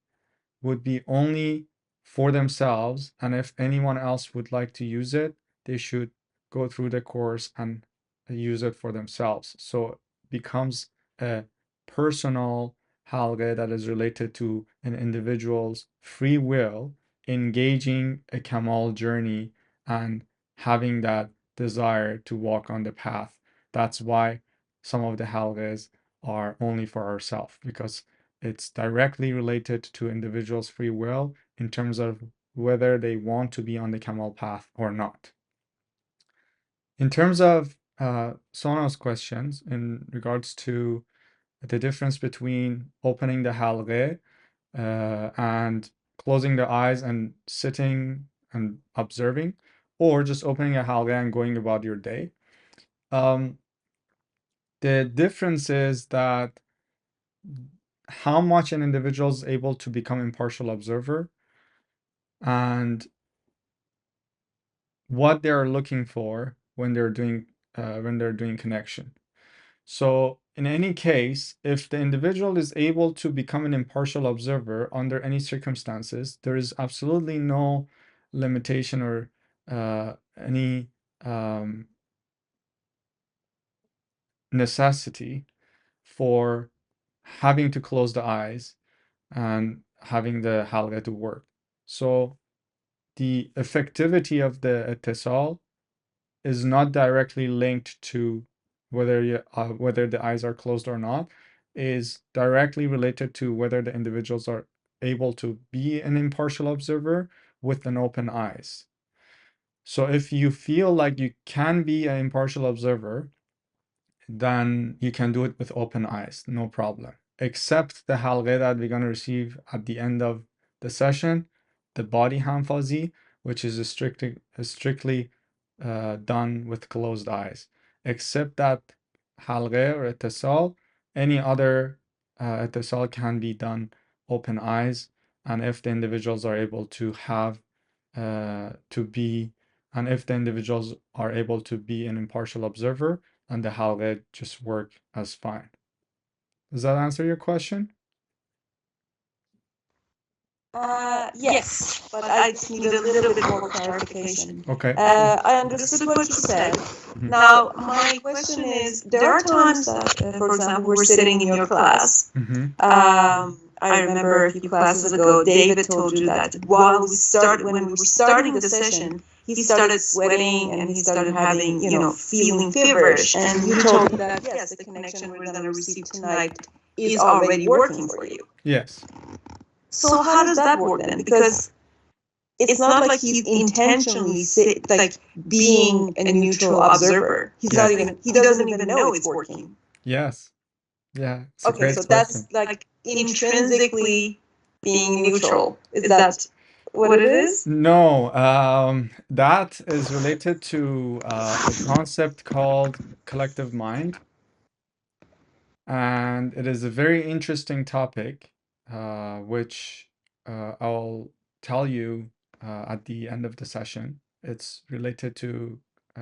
would be only for themselves, and if anyone else would like to use it, they should go through the course and use it for themselves. So it becomes a personal halgheh that is related to an individual's free will engaging a Kamal journey and having that desire to walk on the path. That's why some of the halghehs are only for ourselves, because it's directly related to individuals' free will in terms of whether they want to be on the Kamal path or not. In terms of Sona's questions in regards to the difference between opening the halgheh and closing the eyes and sitting and observing, or just opening a halgheh and going about your day, the difference is that how much an individual is able to become impartial observer and what they're looking for when they're doing connection. So in any case, if the individual is able to become an impartial observer under any circumstances, there is absolutely no limitation or any necessity for having to close the eyes and having the halgheh to work. So the effectivity of the ittisal is not directly linked to whether the eyes are closed or not, is directly related to whether the individuals are able to be an impartial observer with an open eyes. So if you feel like you can be an impartial observer, then you can do it with open eyes, no problem. Except the halgheh that we're going to receive at the end of the session, the body hanfazi, which is strictly done with closed eyes. Except that halgheh or ittisal, any other ittisal can be done open eyes, and if the individuals are able to have and if the individuals are able to be an impartial observer, and the halgheh just work as fine. Does that answer your question? Yes, but I just need a little bit more clarification. Okay. I understood what you said. Now, my question is, there are times that, for example, we're sitting in your class. I remember a few classes ago, David told you that when we were starting the session, he started sweating and he started having, feeling feverish. And you told me that, yes, the connection we're going to receive tonight is already working for you. Yes. So how does that work then? Because it's not like he's intentionally being a neutral observer. He doesn't even know it's working. Yes. Yeah. It's a Okay, great so question. that's like intrinsically being neutral. Is that what it is? No, that is related to a concept called collective mind. And it is a very interesting topic, which I'll tell you at the end of the session. It's related to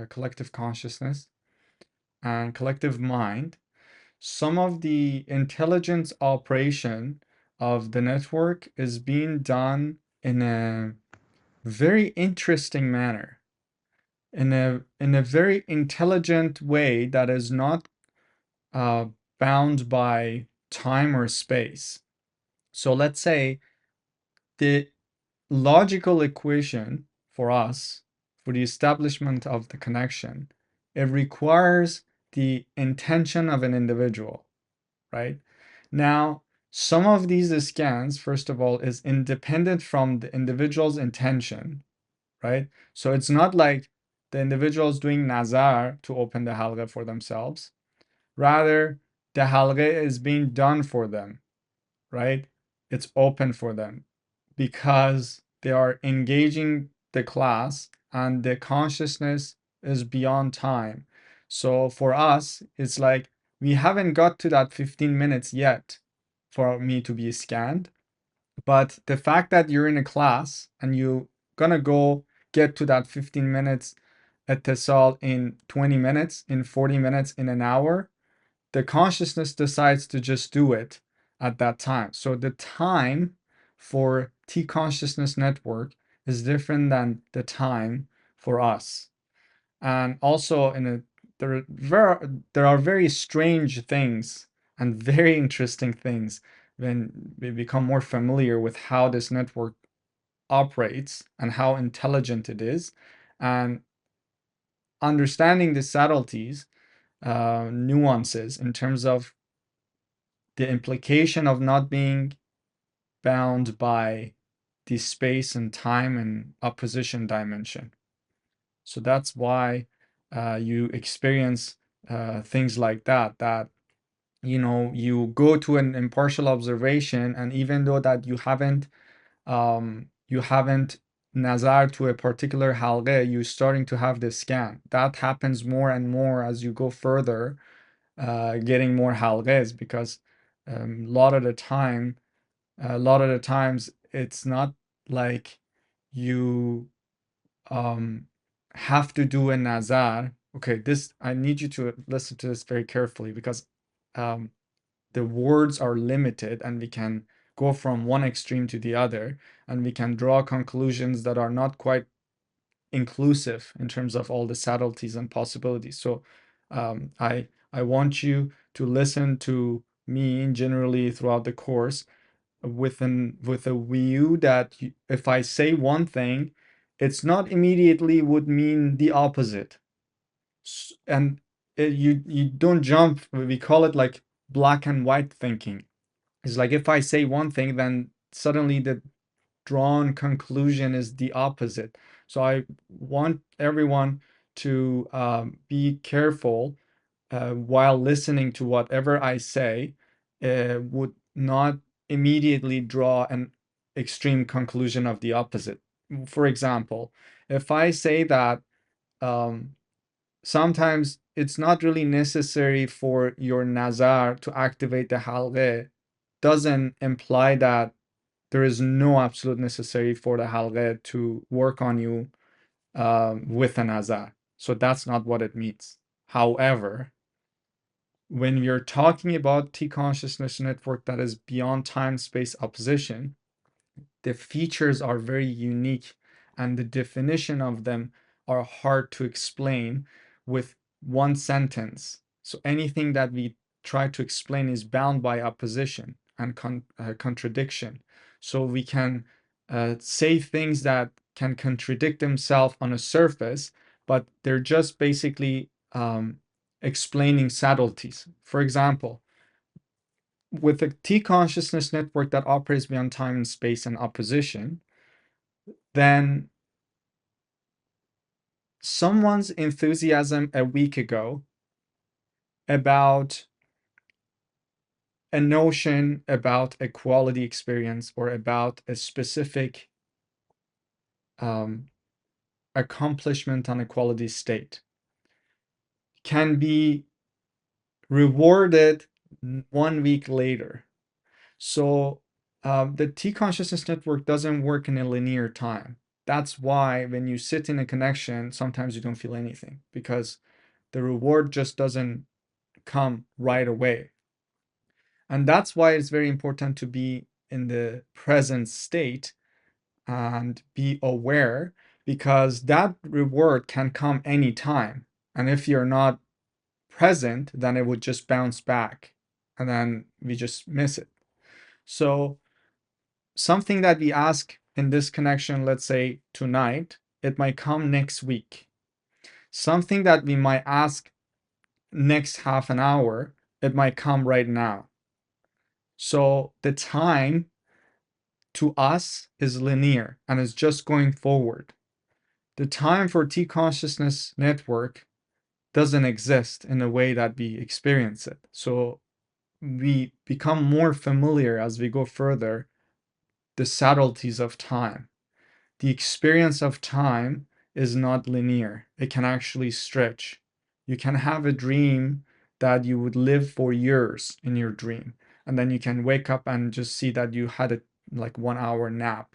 collective consciousness and collective mind. Some of the intelligence operation of the network is being done in a very interesting manner, in a very intelligent way that is not bound by time or space. So let's say the logical equation for us, for the establishment of the connection, it requires the intention of an individual, right? Now, some of these scans, first of all, is independent from the individual's intention, right? So it's not like the individual's doing nazar to open the halqa for themselves. Rather, the halqa is being done for them, right? It's open for them because they are engaging the class and the consciousness is beyond time. So for us, it's like we haven't got to that 15 minutes yet for me to be scanned. But the fact that you're in a class and you're gonna go get to that 15 minutes etisal in 20 minutes, in 40 minutes, in an hour, the consciousness decides to just do it at that time. So the time for T consciousness network is different than the time for us. And also there are very strange things and very interesting things when we become more familiar with how this network operates and how intelligent it is, and understanding the subtleties, nuances in terms of the implication of not being bound by the space and time and opposition dimension. So that's why you experience things like that you go to an impartial observation, and even though that you haven't nazar to a particular halqa, you're starting to have this scan. That happens more and more as you go further, getting more halqas, because a lot of the times it's not like you have to do a nazar. Okay, this I need you to listen to this very carefully, because the words are limited and we can go from one extreme to the other, and we can draw conclusions that are not quite inclusive in terms of all the subtleties and possibilities. So I want you to listen to me generally throughout the course with a view that if I say one thing, it's not immediately would mean the opposite. And you don't jump. We call it like black and white thinking. It's like if I say one thing, then suddenly the drawn conclusion is the opposite. So I want everyone to be careful while listening to whatever I say, would not immediately draw an extreme conclusion of the opposite. For example, if I say that um, sometimes it's not really necessary for your nazar to activate the halqe, doesn't imply that there is no absolute necessary for the halqe to work on you with an nazar. So that's not what it means. However, when you're talking about T consciousness network that is beyond time space opposition, The features are very unique, and the definition of them are hard to explain with one sentence. So anything that we try to explain is bound by opposition and contradiction. So we can say things that can contradict themselves on a surface, but they're just basically explaining subtleties. For example, with a T consciousness network that operates beyond time and space and opposition, then someone's enthusiasm a week ago about a notion about a quality experience or about a specific accomplishment on a quality state can be rewarded 1 week later. So the T consciousness network doesn't work in a linear time. That's why when you sit in a connection, sometimes you don't feel anything, because the reward just doesn't come right away. And that's why it's very important to be in the present state and be aware, because that reward can come anytime. And if you're not present, then it would just bounce back and then we just miss it. So something that we ask in this connection, let's say tonight, it might come next week. Something that we might ask next half an hour, it might come right now. So the time to us is linear and is just going forward. The time for T consciousness network doesn't exist in the way that we experience it. So we become more familiar as we go further the subtleties of time. The experience of time is not linear. It can actually stretch. You can have a dream that you would live for years in your dream, and then you can wake up and just see that you had a like 1 hour nap,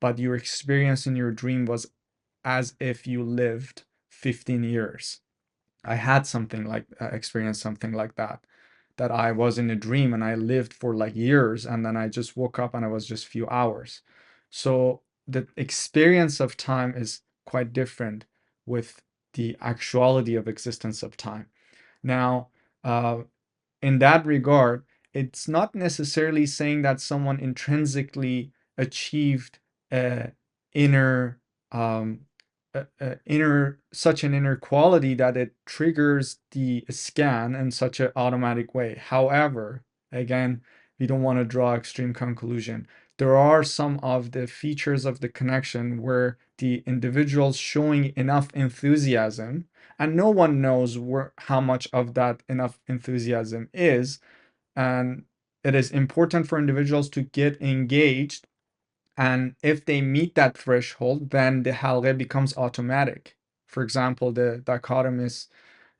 but your experience in your dream was as if you lived 15 years. I had something like experienced something like that I was in a dream and I lived for like years, and then I just woke up and it was just few hours. So the experience of time is quite different with the actuality of existence of time. Now, in that regard, it's not necessarily saying that someone intrinsically achieved a inner such an inner quality that it triggers the scan in such an automatic way. However, again, we don't want to draw extreme conclusion. There are some of the features of the connection where the individual's showing enough enthusiasm, and no one knows how much of that enough enthusiasm is, and it is important for individuals to get engaged, and if they meet that threshold, then the halgheh becomes automatic. For example, the dichotomous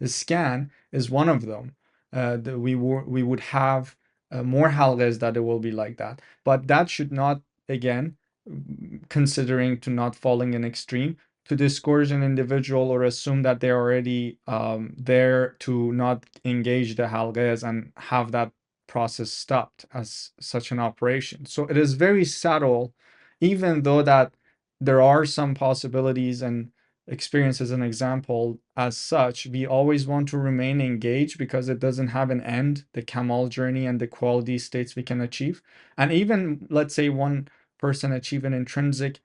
scan is one of them. We would have more halghehs that it will be like that, but that should not, again, considering to not falling in extreme, to discourage an individual or assume that they're already there to not engage the halghehs and have that process stopped as such an operation. So it is very subtle, even though that there are some possibilities and experience as an example. As such, we always want to remain engaged because it doesn't have an end, the Kamal journey and the quality states we can achieve. And even, let's say, one person achieve an intrinsic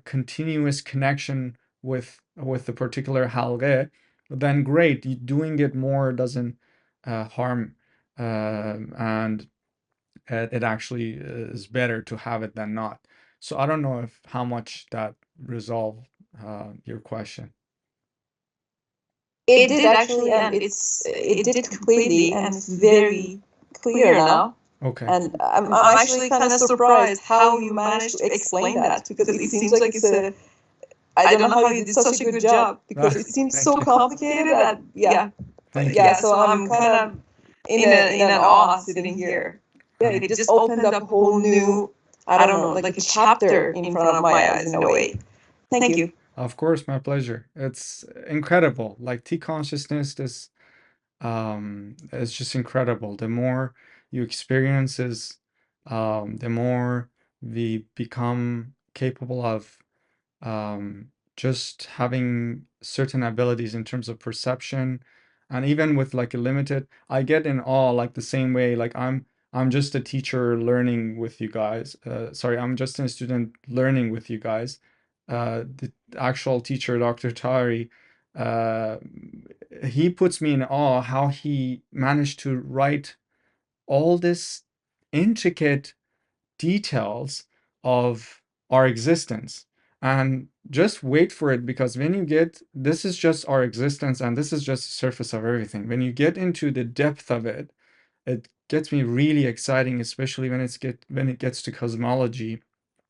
continuous connection with the particular halgheh, then great. Doing it more doesn't harm, and it actually is better to have it than not. So I don't know if how much that resolved your question. It did actually, and it did completely, and it's very clear now. Okay. And I'm actually kind of surprised how you managed to explain that, because it seems like it's a, I don't know how you did such a good job, because it seems so complicated. And yeah, so I'm kind of in an awe sitting here. Yeah, it just opened up a whole new, I don't know, like a chapter in front of my eyes in a way. Thank you. Of course, my pleasure. It's incredible. Like T consciousness is it's just incredible. The more you experience is the more we become capable of just having certain abilities in terms of perception, and even with like a limited, I get in awe like the same way, like I'm just a teacher learning with you guys. Sorry, I'm just a student learning with you guys. The actual teacher, Dr. Taheri, uh, he puts me in awe how he managed to write all this intricate details of our existence. And just wait for it, because when you get, this is just our existence and this is just the surface of everything. When you get into the depth of it, it gets me really exciting, especially when it gets to cosmology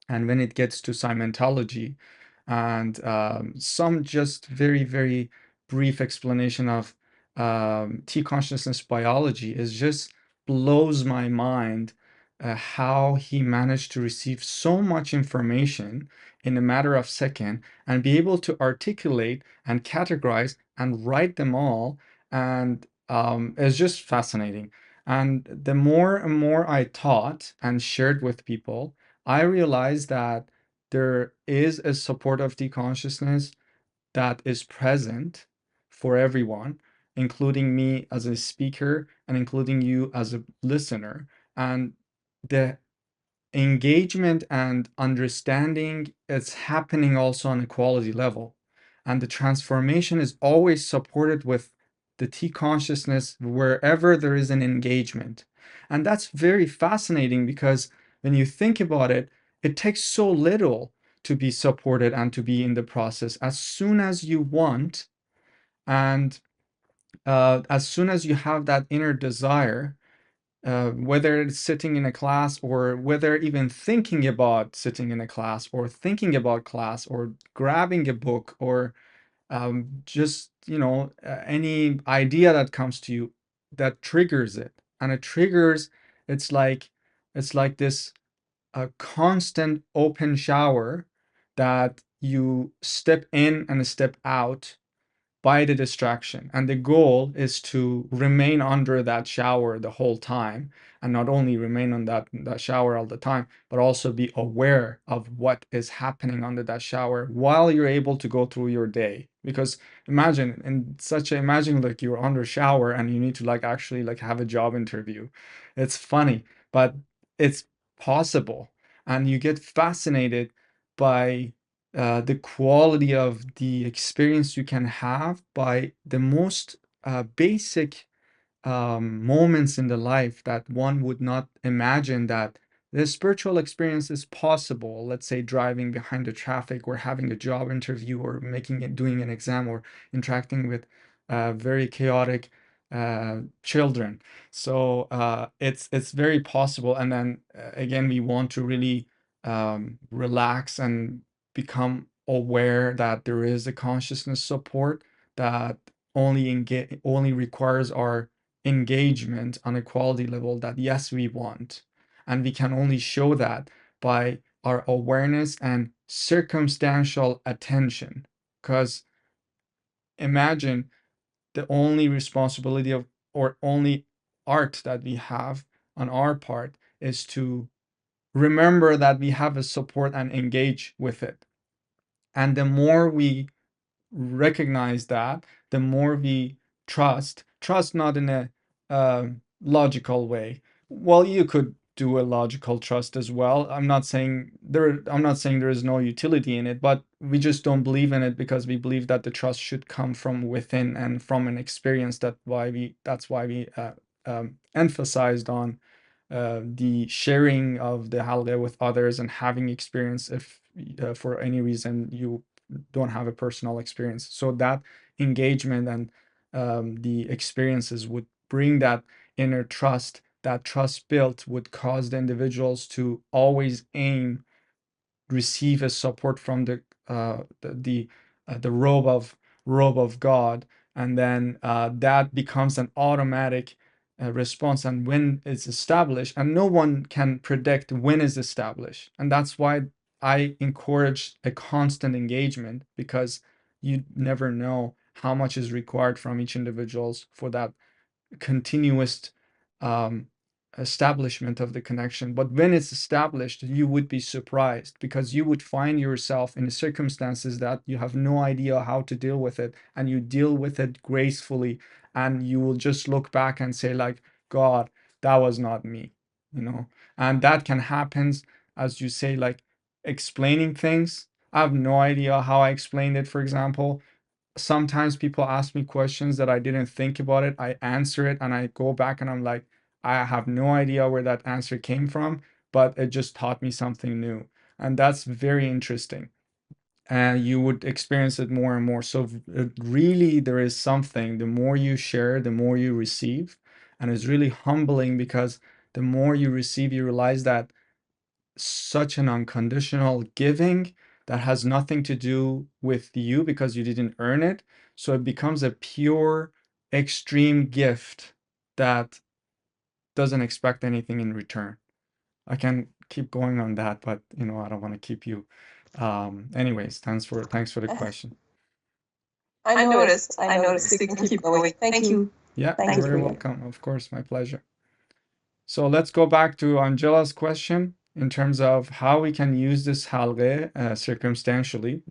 and when it gets to Scientology, and some just very, very brief explanation of T consciousness biology is just blows my mind, how he managed to receive so much information in a matter of second and be able to articulate and categorize and write them all. And it's just fascinating. And the more and more I taught and shared with people, I realized that there is a support of deconsciousness that is present for everyone, including me as a speaker and including you as a listener. And the engagement and understanding is happening also on a quality level. And the transformation is always supported with the T consciousness wherever there is an engagement. And that's very fascinating, because when you think about it, it takes so little to be supported and to be in the process. As soon as you want, and as soon as you have that inner desire, whether it's sitting in a class, or whether even thinking about sitting in a class, or thinking about class, or grabbing a book, or just, any idea that comes to you that triggers it. And it triggers, it's like this a constant open shower that you step in and step out by the distraction. And the goal is to remain under that shower the whole time, and not only remain on that shower all the time, but also be aware of what is happening under that shower while you're able to go through your day. Because imagine like you're under shower and you need to like actually like have a job interview. It's funny, but it's possible. And you get fascinated by the quality of the experience you can have by the most basic moments in the life that one would not imagine that the spiritual experience is possible. Let's say driving behind the traffic, or having a job interview, or doing an exam, or interacting with very chaotic children. So it's very possible. And then again, we want to really relax and become aware that there is a consciousness support that only requires our engagement on a quality level that yes, we want. And we can only show that by our awareness and circumstantial attention. Because imagine the only responsibility of, or only art that we have on our part, is to remember that we have a support and engage with it. And the more we recognize that, the more we trust not in a logical way. Well, you could do a logical trust as well. I'm not saying there is no utility in it, but we just don't believe in it, because we believe that the trust should come from within and from an experience. That's why we emphasized on the sharing of the Halgheh with others, and having experience if for any reason you don't have a personal experience. So that engagement and the experiences would bring that inner trust. That trust built would cause the individuals to always aim, receive a support from the robe of God, and then that becomes an automatic response. And when it's established, and no one can predict when it's established, and that's why I encourage a constant engagement, because you never know how much is required from each individuals for that continuous um, establishment of the connection. But when it's established, you would be surprised because you would find yourself in circumstances that you have no idea how to deal with it, and you deal with it gracefully, and you will just look back and say like, God, that was not me, you know. And that can happen, as you say, like explaining things. I have no idea how I explained it, for example. Sometimes people ask me questions that I didn't think about it. I answer it and I go back and I'm like, I have no idea where that answer came from, but it just taught me something new. And that's very interesting. And you would experience it more and more. So really, there is something, the more you share, the more you receive. And it's really humbling because the more you receive, you realize that such an unconditional giving that has nothing to do with you because you didn't earn it. So it becomes a pure, extreme gift that doesn't expect anything in return. I can keep going on that, but you know, I don't want to keep you. Anyways, thanks for the question. I noticed. We can keep going. Thank you. Yeah, Thank you're you very for your- welcome. Of course, my pleasure. So let's go back to Angela's question in terms of how we can use this halghe circumstantially,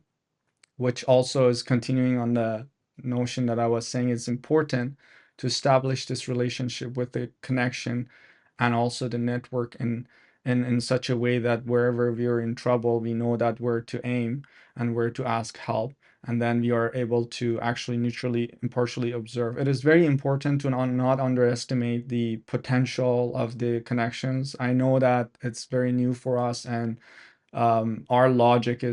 which also is continuing on the notion that I was saying it's important to establish this relationship with the connection and also the network in such a way that wherever we are in trouble, we know that where to aim and where to ask help. And then we are able to actually neutrally, impartially observe. It is very important to not underestimate the potential of the connections. I know that it's very new for us, and our logic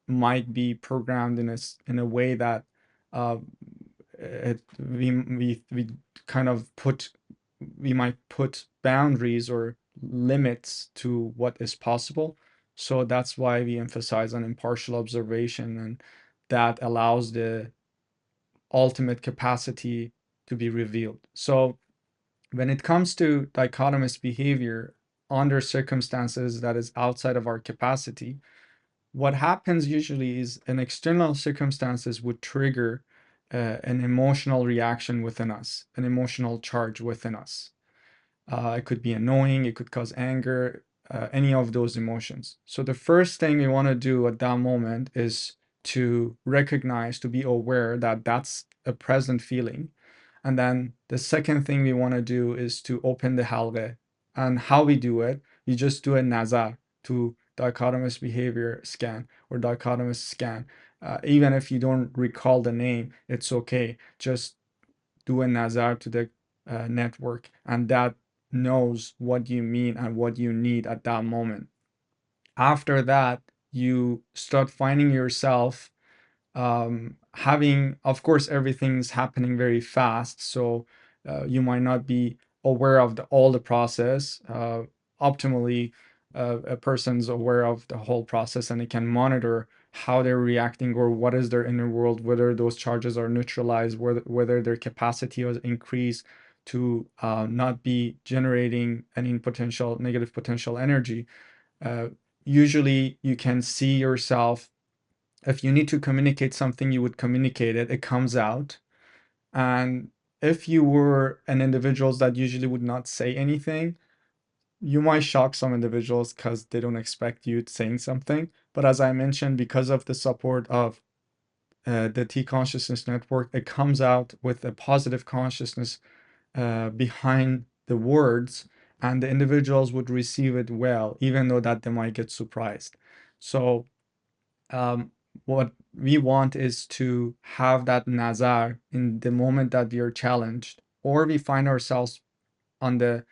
might be programmed in a way that uh, we kind of we might put boundaries or limits to what is possible. So that's why we emphasize on impartial observation, and that allows the ultimate capacity to be revealed. So when it comes to dichotomous behavior under circumstances that is outside of our capacity, what happens usually is an external circumstances would trigger an emotional reaction within us, an emotional charge within us. It could be annoying, it could cause anger, any of those emotions. So the first thing we want to do at that moment is to recognize, to be aware that that's a present feeling. And then the second thing we want to do is to open the halghe. And how we do it, we just do a nazar to dichotomous behavior scan or dichotomous scan. Even if you don't recall the name, it's okay. Just do a nazar to the network, and that knows what you mean and what you need at that moment. After that, you start finding yourself having, of course, everything's happening very fast, so you might not be aware of all the process. Optimally, a person's aware of the whole process and they can monitor how they're reacting or what is their inner world, whether those charges are neutralized, whether their capacity was increased to not be generating any potential negative potential energy. Uh, Usually, you can see yourself, if you need to communicate something, you would communicate it, it comes out. And if you were an individual that usually would not say anything, you might shock some individuals because they don't expect you saying something. But as I mentioned, because of the support of the T consciousness network, it comes out with a positive consciousness behind the words, and the individuals would receive it well, even though that they might get surprised. So what we want is to have that nazar in the moment that we are challenged, or we find ourselves on the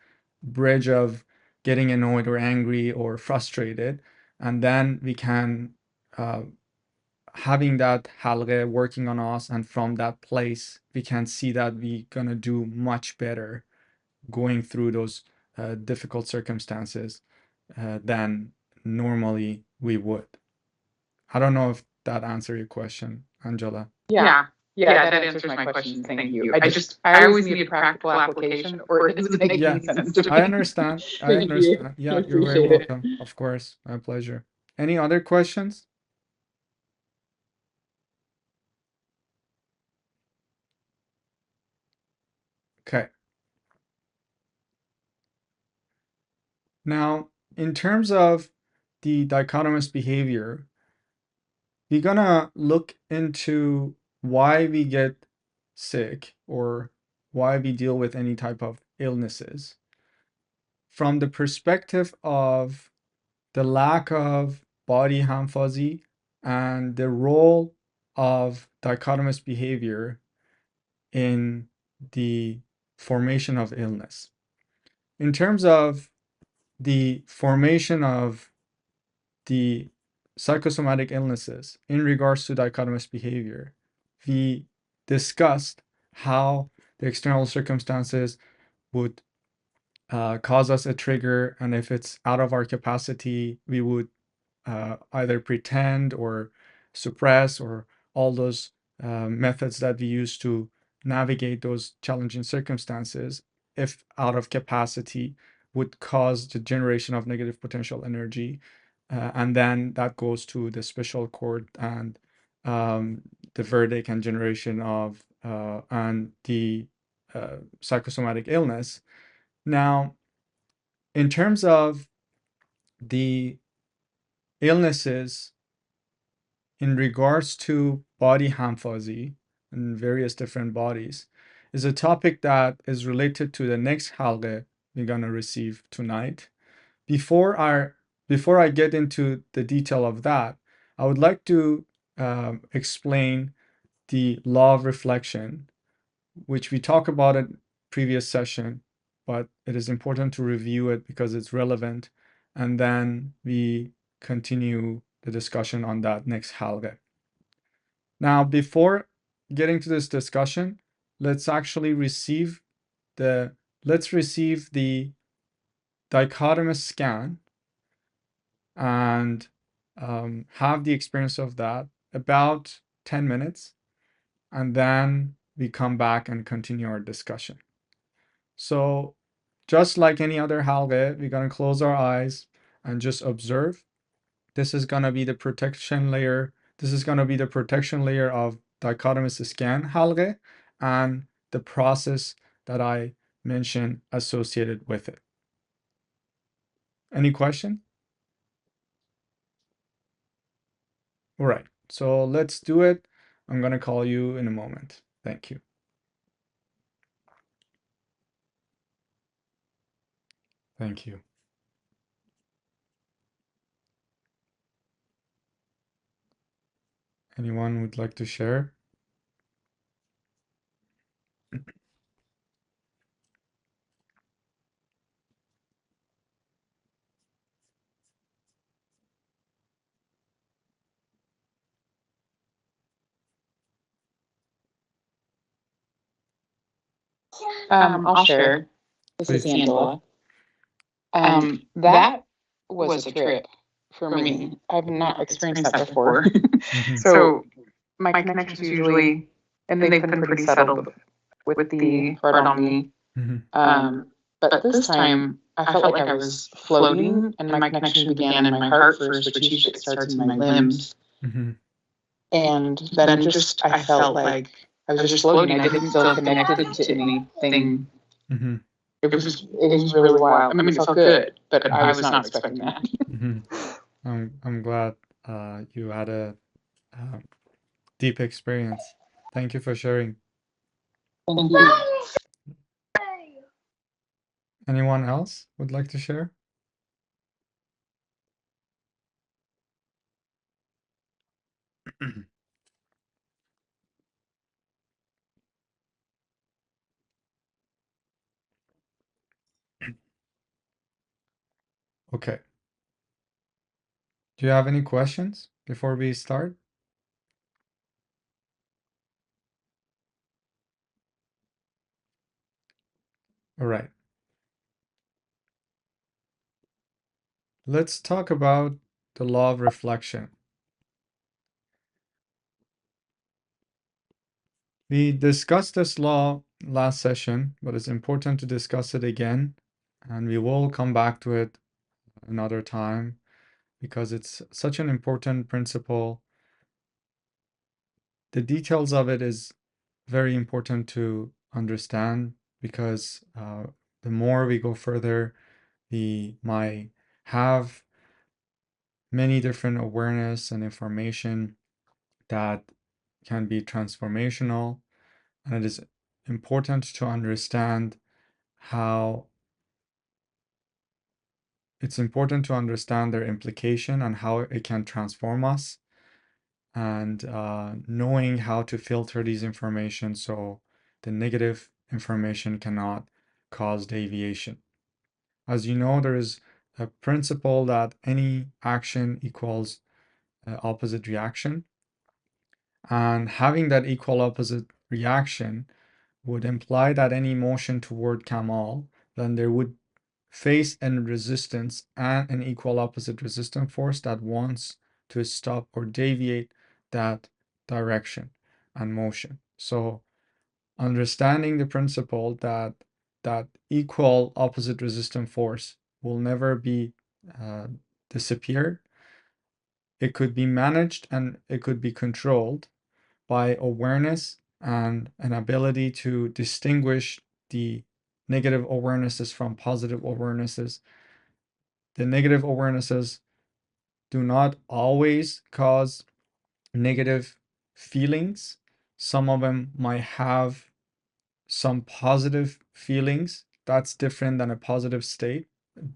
bridge of getting annoyed or angry or frustrated, and then we can having that halghe working on us, and from that place we can see that we gonna do much better going through those difficult circumstances than normally we would. I don't know if that answered your question, Angela. Yeah, that answers my question. Thank you. I always need a practical application, or it doesn't make Yeah, any sense to me. I understand. I Thank you. understand. Yeah, I you're very appreciate it. welcome. Of course, my pleasure. Any other questions? Okay. Now, in terms of the dichotomous behavior, we're gonna look into why we get sick or why we deal with any type of illnesses from the perspective of the lack of body hamfazi and the role of dichotomous behavior in the formation of illness. In terms of the formation of the psychosomatic illnesses in regards to dichotomous behavior, we discussed how the external circumstances would cause us a trigger, and if it's out of our capacity, we would either pretend or suppress, or all those methods that we use to navigate those challenging circumstances, if out of capacity, would cause the generation of negative potential energy. And then that goes to the special court and the verdict and generation of and the psychosomatic illness. Now, in terms of the illnesses in regards to body hamfazi in various different bodies, is a topic that is related to the next halqeh we're going to receive tonight. Before I get into the detail of that, I would like to explain the law of reflection, which we talked about in previous session, but it is important to review it because it's relevant, and then we continue the discussion on that next halqeh. Now, before getting to this discussion, let's actually receive the dichotomous scan and have the experience of that about 10 minutes, and then we come back and continue our discussion. So just like any other halqeh, we're going to close our eyes and just observe. This is going to be the protection layer. This is going to be the protection layer of dichotomous scan halqeh and the process that I mentioned associated with it. Any question? All right, so let's do it. I'm going to call you in a moment. Thank you. Thank you. Anyone would like to share? I'll share. This is Please. Angela. That was a trip for me. I've not experienced that before. So my connections usually, and they've been pretty settled with the part on me. But this time I felt like I was floating, and my connection began in my heart first, which usually starts in my limbs. And then just I felt like I was just floating. I didn't feel connected to anything. It was really wild. I mean, it felt good, but I was not expecting that. I'm glad you had a deep experience. Thank you for sharing. Thank you. Anyone else would like to share? Okay. Do you have any questions before we start? All right. Let's talk about the law of reflection. We discussed this law last session, but it's important to discuss it again, and we will come back to it another time because it's such an important principle. The details of it is very important to understand because the more we go further, might have many different awareness and information that can be transformational, and it is important to understand how it's important to understand their implication and how it can transform us, and knowing how to filter these information so the negative information cannot cause deviation. As you know, there is a principle that any action equals opposite reaction, and having that equal opposite reaction would imply that any motion toward Kamal, then there would face a resistance and an equal opposite resistant force that wants to stop or deviate that direction and motion. So understanding the principle that equal opposite resistant force will never be disappeared, it could be managed and it could be controlled by awareness and an ability to distinguish the negative awarenesses from positive awarenesses. The negative awarenesses do not always cause negative feelings. Some of them might have some positive feelings. That's different than a positive state.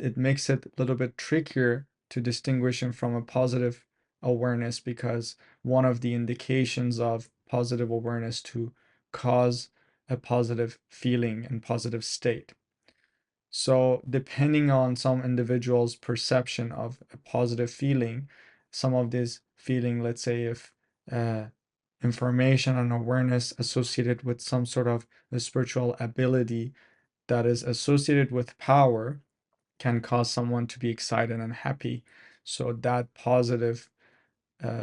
It makes it a little bit trickier to distinguish them from a positive awareness, because one of the indications of positive awareness to cause a positive feeling and positive state. So depending on some individuals' perception of a positive feeling, some of this feeling, let's say if information and awareness associated with some sort of a spiritual ability that is associated with power, can cause someone to be excited and happy. So that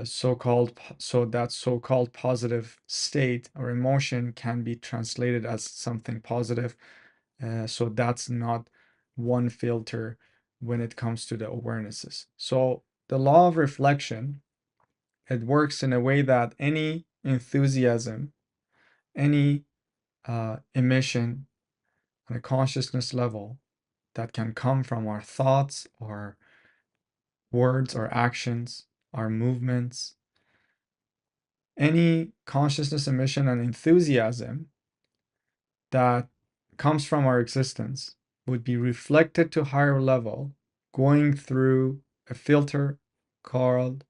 so-called positive state or emotion can be translated as something positive. So that's not one filter when it comes to the awarenesses. So the law of reflection, it works in a way that any enthusiasm, any emission on a consciousness level that can come from our thoughts, our words, our actions, our movements, any consciousness emission and enthusiasm that comes from our existence would be reflected to higher level, going through a filter called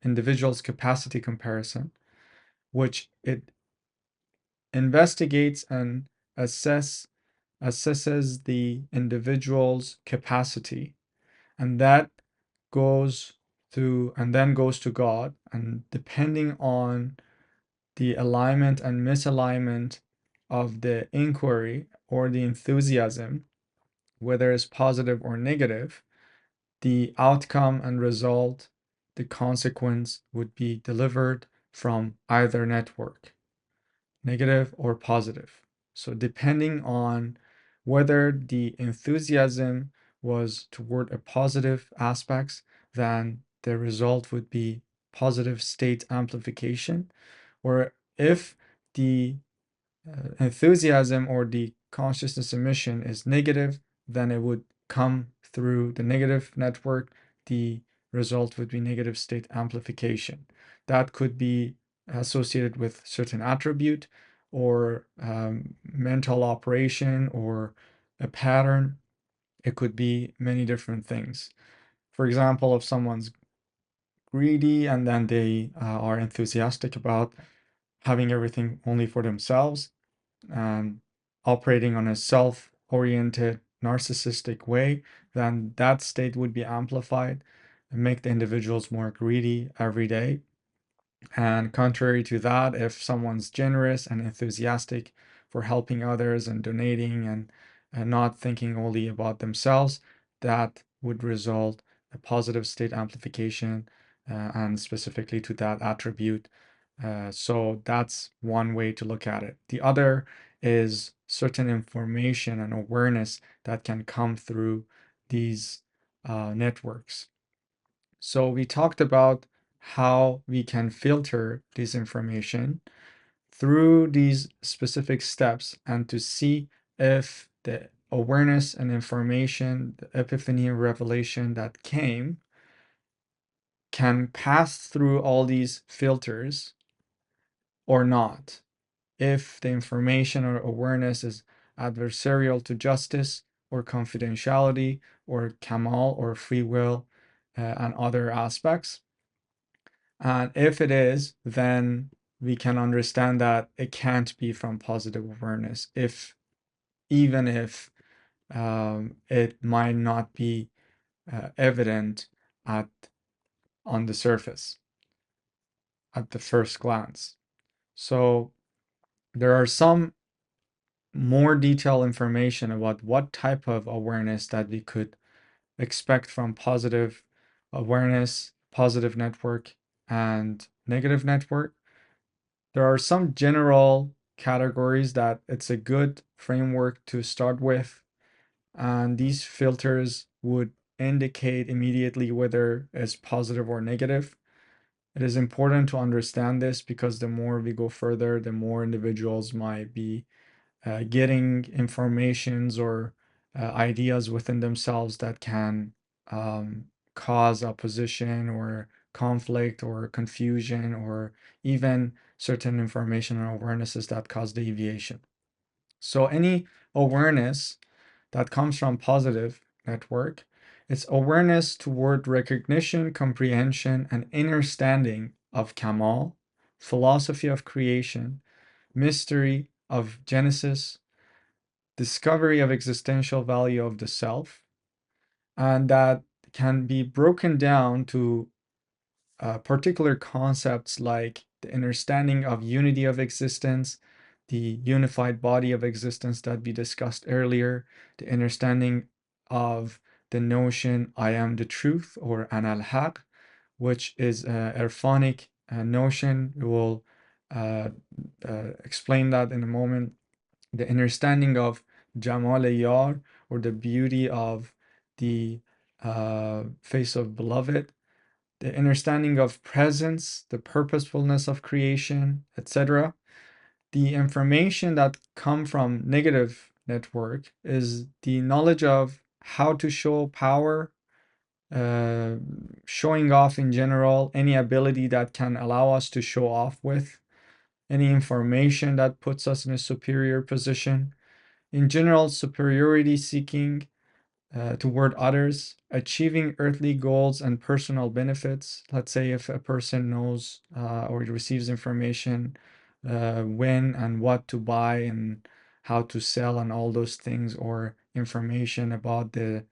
individual's capacity comparison, which it investigates and assesses the individual's capacity, and that goes to God, and depending on the alignment and misalignment of the inquiry or the enthusiasm, whether it's positive or negative, the outcome and result, the consequence would be delivered from either network, negative or positive. So depending on whether the enthusiasm was toward a positive aspects, then the result would be positive state amplification. Or if the enthusiasm or the consciousness emission is negative, then it would come through the negative network. The result would be negative state amplification. That could be associated with certain attribute or mental operation or a pattern. It could be many different things. For example, if someone's greedy and then they are enthusiastic about having everything only for themselves, operating on a self-oriented narcissistic way, then that state would be amplified and make the individuals more greedy every day. And contrary to that, if someone's generous and enthusiastic for helping others and donating and not thinking only about themselves, that would result a positive state amplification and specifically to that attribute. So that's one way to look at it. The other is certain information and awareness that can come through these networks. So we talked about how we can filter this information through these specific steps and to see if the awareness and information, the epiphany and revelation that came, can pass through all these filters or not. If the information or awareness is adversarial to justice or confidentiality or kamal or free will and other aspects. And if it is, then we can understand that it can't be from positive awareness, even if it might not be evident on the surface at the first glance. So there are some more detailed information about what type of awareness that we could expect from positive awareness, positive network, and negative network. There are some general categories that it's a good framework to start with, and these filters would indicate immediately whether it's positive or negative. It is important to understand this because the more we go further, the more individuals might be getting informations or ideas within themselves that can cause opposition or conflict or confusion, or even certain information or awarenesses that cause deviation. So any awareness that comes from positive network, it's awareness toward recognition, comprehension, and understanding of Kamal, philosophy of creation, mystery of Genesis, discovery of existential value of the self, and that can be broken down to particular concepts like the understanding of unity of existence, the unified body of existence that we discussed earlier, the understanding of the notion I am the truth or Ana al-Haq, which is an Erfanic notion. We will explain that in a moment. The understanding of Jamal Yar, or the beauty of the face of beloved, the understanding of presence, the purposefulness of creation, etc. The information that come from negative network is the knowledge of how to show power, uh, showing off in general, any ability that can allow us to show off with, any information that puts us in a superior position. In general, superiority seeking toward others, achieving earthly goals and personal benefits. Let's say if a person knows or receives information when and what to buy and how to sell and all those things, or information about the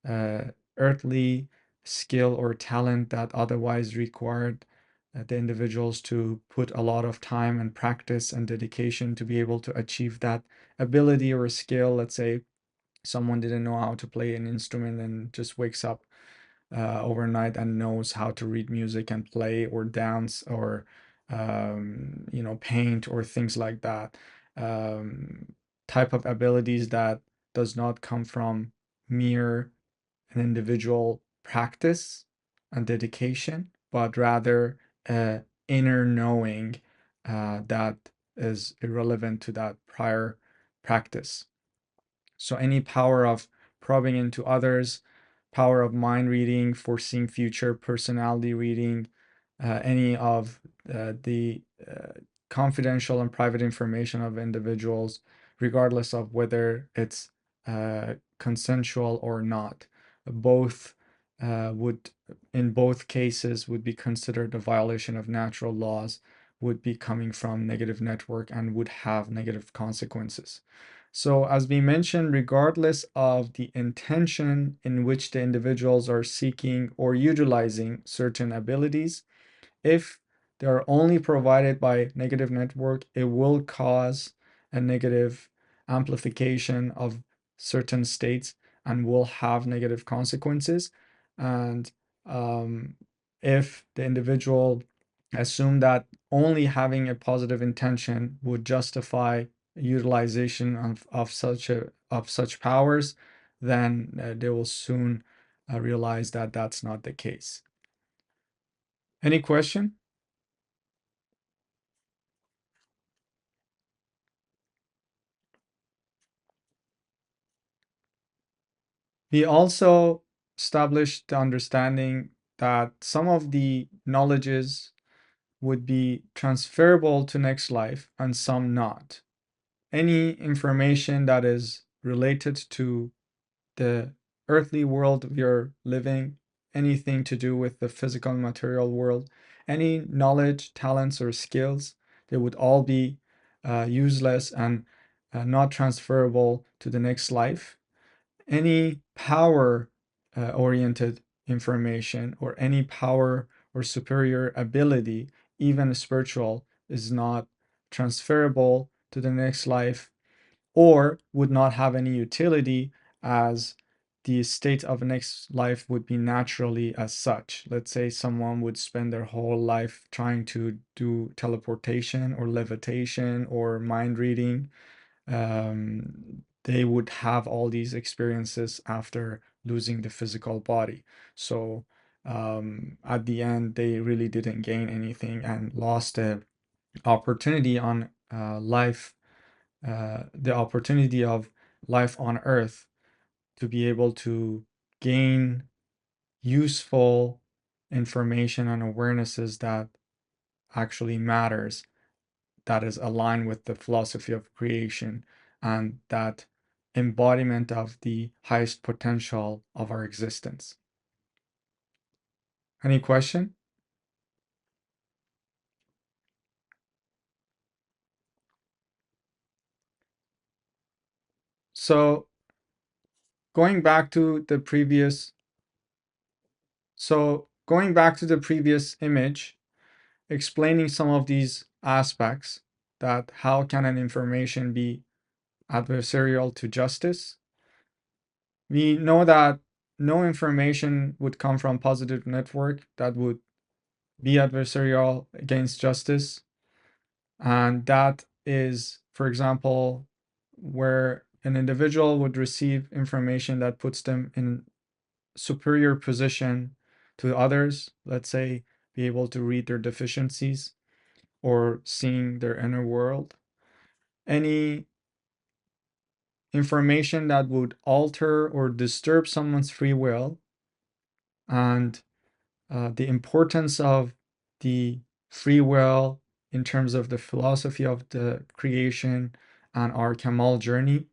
uh, earthly skill or talent that otherwise required the individuals to put a lot of time and practice and dedication to be able to achieve that ability or skill. Let's say someone didn't know how to play an instrument and just wakes up overnight and knows how to read music and play or dance or paint or things like that. Type of abilities that does not come from mere an individual practice and dedication, but rather inner knowing that is irrelevant to that prior practice. So any power of probing into others, power of mind reading, foreseeing future, personality reading, any of the confidential and private information of individuals, regardless of whether it's consensual or not. Both would, in both cases, would be considered a violation of natural laws, would be coming from negative network and would have negative consequences. So, as we mentioned, regardless of the intention in which the individuals are seeking or utilizing certain abilities, if they are only provided by negative network, it will cause a negative amplification of certain states and will have negative consequences. And if the individual assume that only having a positive intention would justify utilization of such powers, then they will soon realize that that's not the case. Any question? We also established the understanding that some of the knowledges would be transferable to next life and some not. Any information that is related to the earthly world we are living, anything to do with the physical and material world, any knowledge, talents, or skills, they would all be useless and not transferable to the next life. Any power oriented information or any power or superior ability, even spiritual, is not transferable to the next life or would not have any utility, as the state of next life would be naturally as such. Let's say someone would spend their whole life trying to do teleportation or levitation or mind reading. They would have all these experiences after losing the physical body. So at the end, they really didn't gain anything and lost the opportunity on the opportunity of life on Earth to be able to gain useful information and awarenesses that actually matters, that is aligned with the philosophy of creation and that embodiment of the highest potential of our existence. Any question? So going back to the previous image, explaining some of these aspects, that how can an information be adversarial to justice? We know that no information would come from positive network that would be adversarial against justice. And that is, for example, where an individual would receive information that puts them in superior position to others, let's say be able to read their deficiencies or seeing their inner world. Any information that would alter or disturb someone's free will, and the importance of the free will in terms of the philosophy of the creation and our Kamal journey.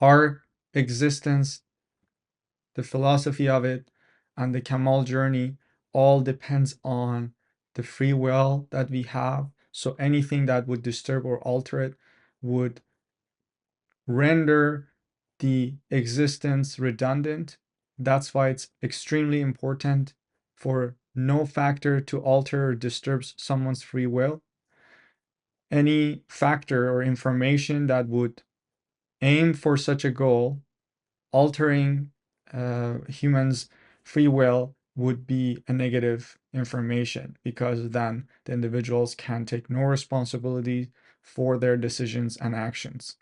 Our existence, the philosophy of it, and the Kamal journey all depends on the free will that we have. So anything that would disturb or alter it would render the existence redundant. That's why it's extremely important for no factor to alter or disturb someone's free will. Any factor or information that would aim for such a goal, altering humans' free will, would be a negative information, because then the individuals can take no responsibility for their decisions and actions.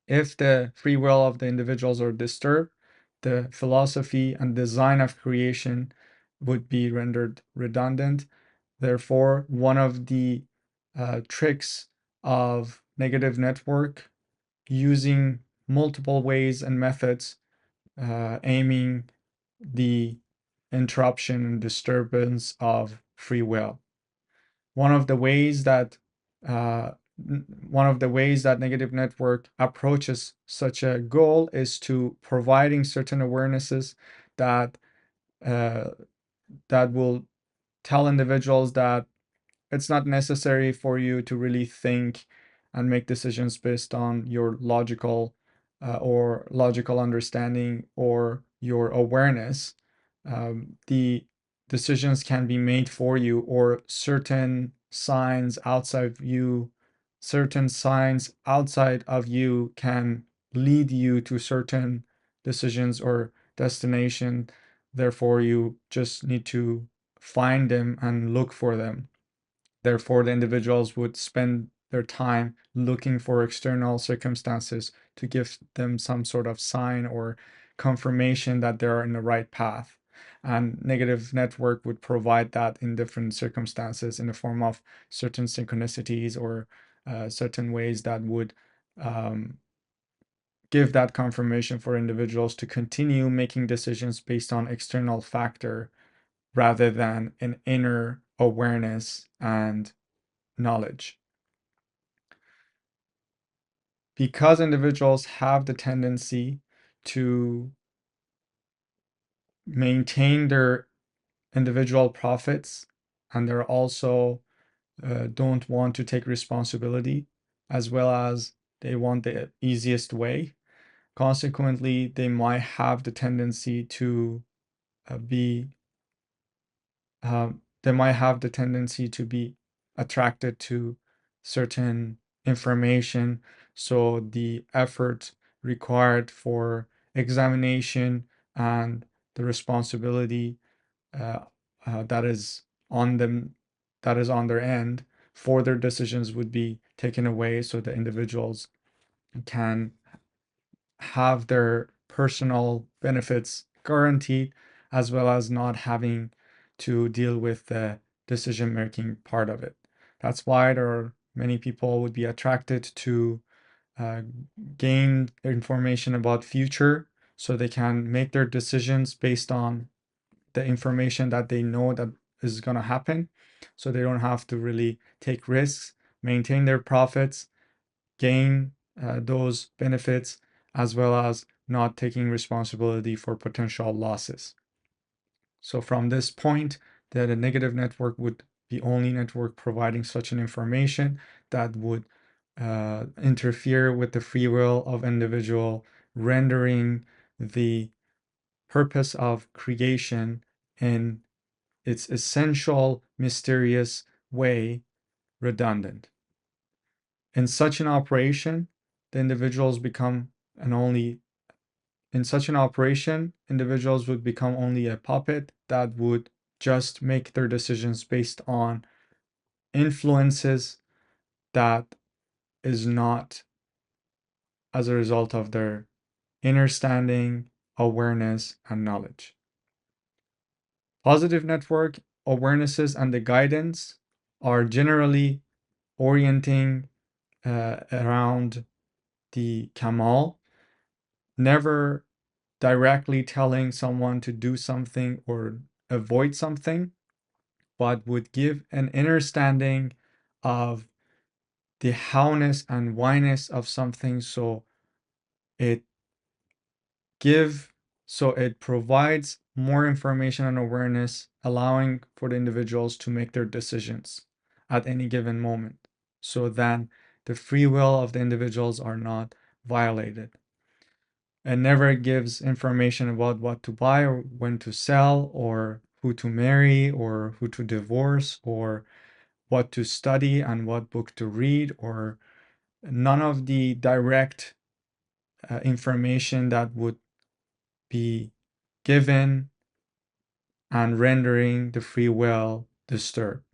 If the free will of the individuals are disturbed, the philosophy and design of creation would be rendered redundant. Therefore, one of the tricks of negative network, using multiple ways and methods aiming the interruption and disturbance of free will. One of the ways that negative network approaches such a goal is to providing certain awarenesses that that will tell individuals that it's not necessary for you to really think and make decisions based on your logical understanding or your awareness. The decisions can be made for you, or certain signs outside of you can lead you to certain decisions or destination. Therefore, you just need to find them and look for them. Therefore, the individuals would spend their time looking for external circumstances to give them some sort of sign or confirmation that they're in the right path. And negative network would provide that in different circumstances in the form of certain synchronicities or certain ways that would give that confirmation for individuals to continue making decisions based on external factor rather than an inner awareness and knowledge. Because individuals have the tendency to maintain their individual profits, and they're also don't want to take responsibility, as well as they want the easiest way. Consequently, they might have the tendency to be attracted to certain information. So the effort required for examination and the responsibility that is on them, that is on their end for their decisions would be taken away, so the individuals can have their personal benefits guaranteed, as well as not having to deal with the decision making part of it. That's why there are many people would be attracted to gain information about future, so they can make their decisions based on the information that they know that is going to happen, so they don't have to really take risks, maintain their profits, gain those benefits, as well as not taking responsibility for potential losses. So from this point, the negative network would be only network providing such an information that would interfere with the free will of individual, rendering the purpose of creation in its essential, mysterious way redundant. In such an operation, the individuals become an only in such an operation, individuals would become only a puppet that would just make their decisions based on influences that is not as a result of their understanding, awareness, and knowledge. Positive network awarenesses and the guidance are generally orienting around the Kamal, never directly telling someone to do something or avoid something, but would give an understanding of the howness and whyness of something, so it provides more information and awareness, allowing for the individuals to make their decisions at any given moment, so that the free will of the individuals are not violated. It never gives information about what to buy or when to sell, or who to marry or who to divorce, or what to study and what book to read, or none of the direct information that would be given and rendering the free will disturbed.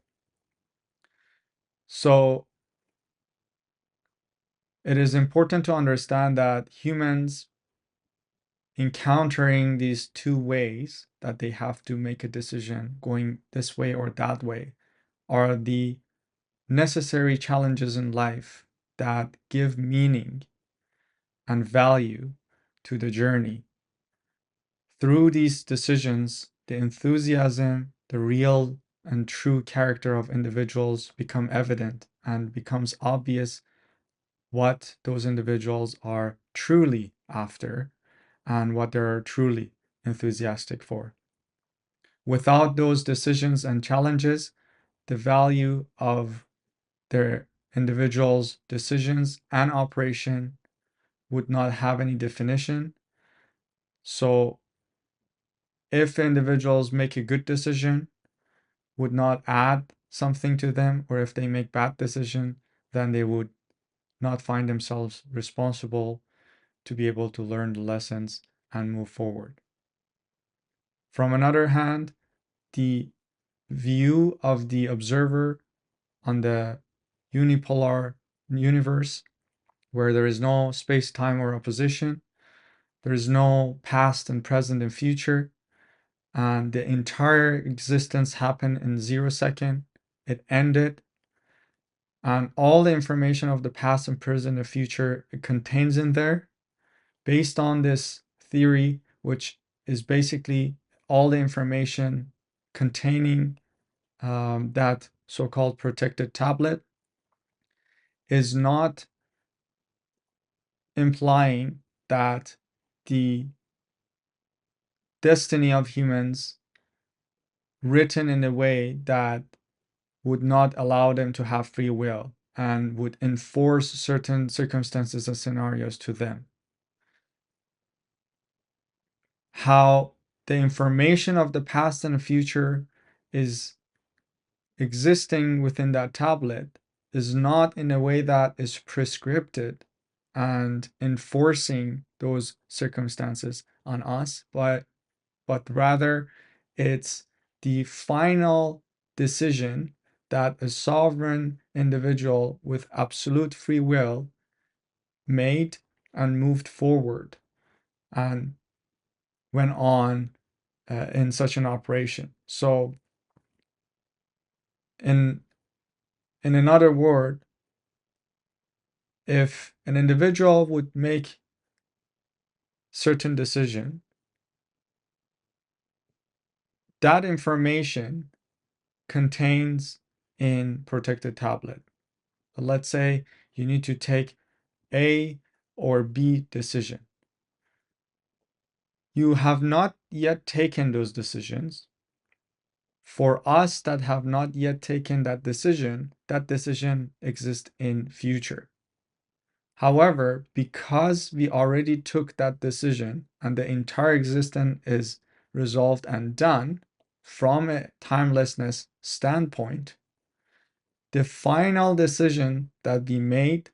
So it is important to understand that humans encountering these two ways that they have to make a decision going this way or that way are the necessary challenges in life that give meaning and value to the journey. Through these decisions, the enthusiasm, the real and true character of individuals become evident, and becomes obvious what those individuals are truly after and what they're truly enthusiastic for. Without those decisions and challenges, the value of their individuals' decisions and operation would not have any definition. So if individuals make a good decision, would not add something to them, or if they make bad decision, then they would not find themselves responsible to be able to learn the lessons and move forward. From another hand, the view of the observer on the unipolar universe, where there is no space, time, or opposition, there is no past and present and future, and the entire existence happened in 0 second, it ended, and all the information of the past and present and future it contains in there, Based on this theory, which is basically all the information containing that so-called protected tablet, is not implying that the destiny of humans written in a way that would not allow them to have free will and would enforce certain circumstances and scenarios to them. How the information of the past and future is existing within that tablet is not in a way that is prescripted and enforcing those circumstances on us, but rather it's the final decision that a sovereign individual with absolute free will made and moved forward and went on in such an operation. So, in another word, if an individual would make certain decision, that information contains in protected tablet. Let's say you need to take A or B decision. You have not yet taken those decisions. For us that have not yet taken that decision exists in future. However, because we already took that decision and the entire existence is resolved and done from a timelessness standpoint, the final decision that we made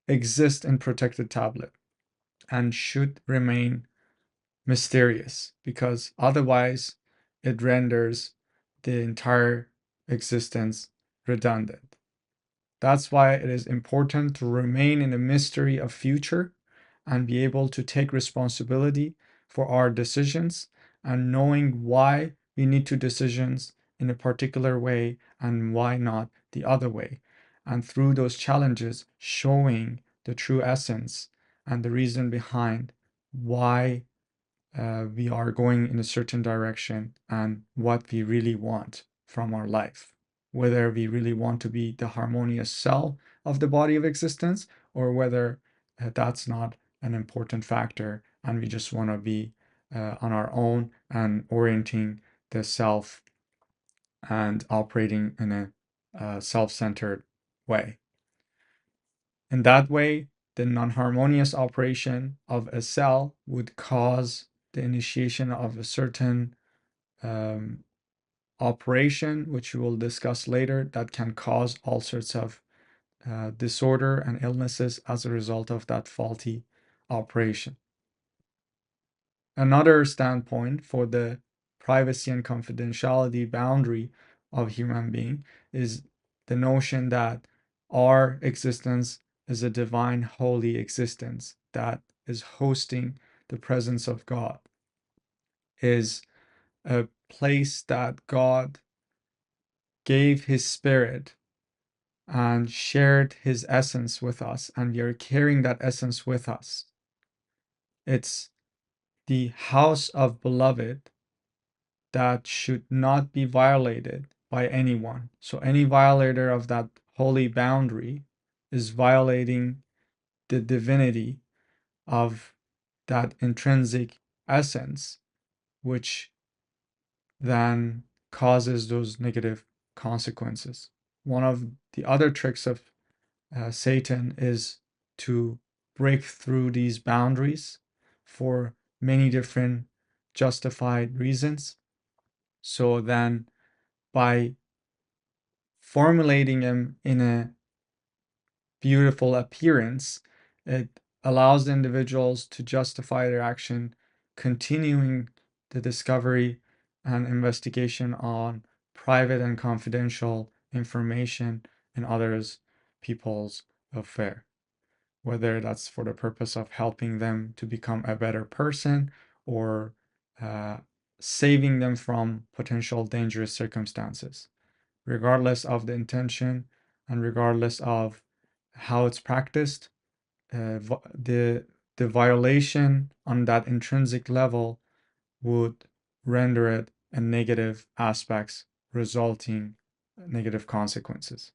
exists in protected tablet and should remain mysterious, because otherwise it renders the entire existence redundant. That's why it is important to remain in the mystery of future and be able to take responsibility for our decisions and knowing why we need to decisions in a particular way and why not the other way. And through those challenges, showing the true essence and the reason behind why we are going in a certain direction and what we really want from our life. Whether we really want to be the harmonious cell of the body of existence, or whether that's not an important factor and we just want to be on our own and orienting the self and operating in a self-centered way. In that way, the non-harmonious operation of a cell would cause the initiation of a certain operation, which we will discuss later, that can cause all sorts of disorder and illnesses as a result of that faulty operation. Another standpoint for the privacy and confidentiality boundary of human being is the notion that our existence is a divine holy existence that is hosting the presence of God, is a place that God gave his spirit and shared his essence with us, and we are carrying that essence with us. It's the house of beloved that should not be violated by anyone. So any violator of that holy boundary is violating the divinity of that intrinsic essence, which then causes those negative consequences. One of the other tricks of Satan is to break through these boundaries for many different justified reasons. So then, by formulating them in a beautiful appearance, it allows the individuals to justify their action, continuing the discovery and investigation on private and confidential information in others' people's affair, whether that's for the purpose of helping them to become a better person or saving them from potential dangerous circumstances. Regardless of the intention and regardless of how it's practiced, the the violation on that intrinsic level would render it a negative aspects, resulting negative consequences.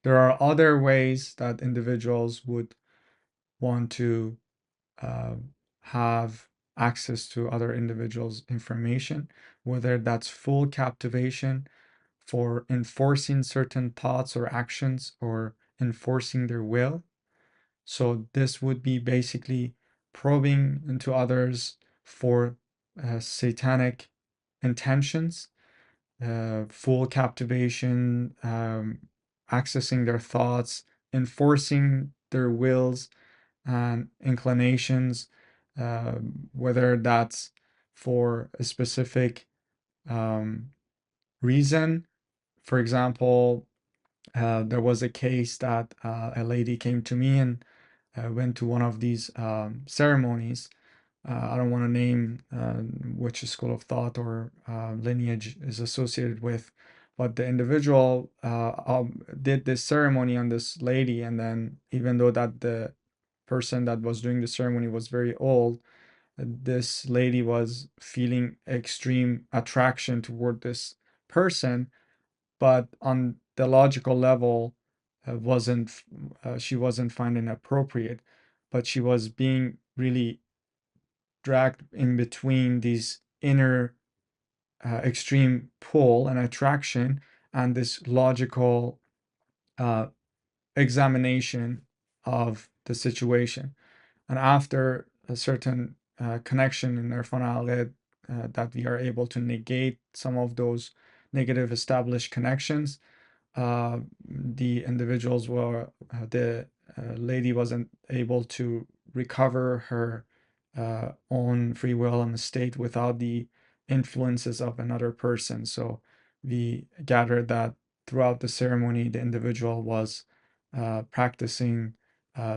There are other ways that individuals would want to have access to other individuals' information, whether that's full captivation for enforcing certain thoughts or actions or enforcing their will. So this would be basically probing into others for satanic intentions, full captivation, accessing their thoughts, enforcing their wills and inclinations, whether that's for a specific reason. For example, there was a case that a lady came to me and went to one of these ceremonies. I don't want to name which school of thought or lineage is associated with, but the individual did this ceremony on this lady, and then even though that the person that was doing the ceremony was very old, this lady was feeling extreme attraction toward this person, but on the logical level, wasn't she wasn't finding appropriate, but she was being really dragged in between these inner extreme pull and attraction and this logical uh, examination of the situation. And after a certain connection in Erfan Halgheh, that we are able to negate some of those negative established connections, the individuals were, the lady wasn't able to recover her own free will and state without the influences of another person. So we gathered that throughout the ceremony, the individual was practicing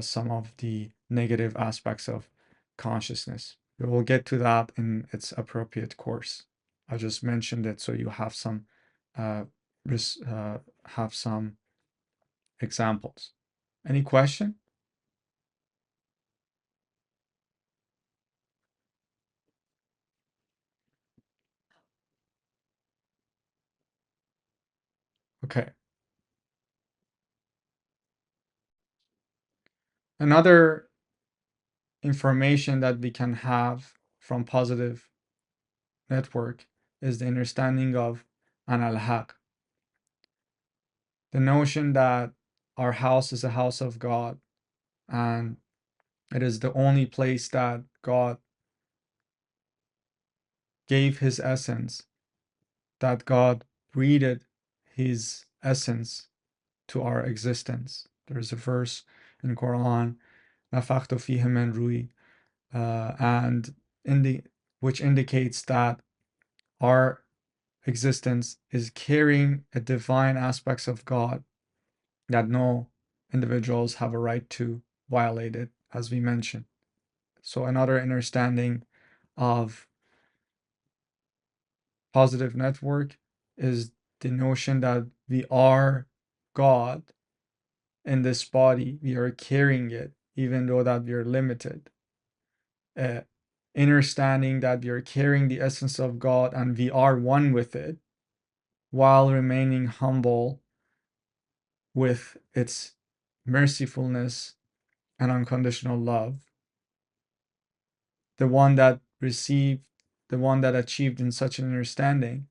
some of the negative aspects of consciousness. We will get to that in its appropriate course. I just mentioned it so you have some uh, have some examples. Any question? Okay. Another information that we can have from positive network is the understanding of an al-haq. The notion that our house is a house of God and it is the only place that God gave his essence, that God breathed his essence to our existence. There's a verse in Quran, نفخت فيه من روحي, and which indicates that our existence is carrying a divine aspects of God that no individuals have a right to violate it, as we mentioned. So another understanding of positive network is the notion that we are God in this body. We are carrying it, even though that we are limited. Understanding that we are carrying the essence of God and we are one with it, while remaining humble with its mercifulness and unconditional love. The one that achieved in such an understanding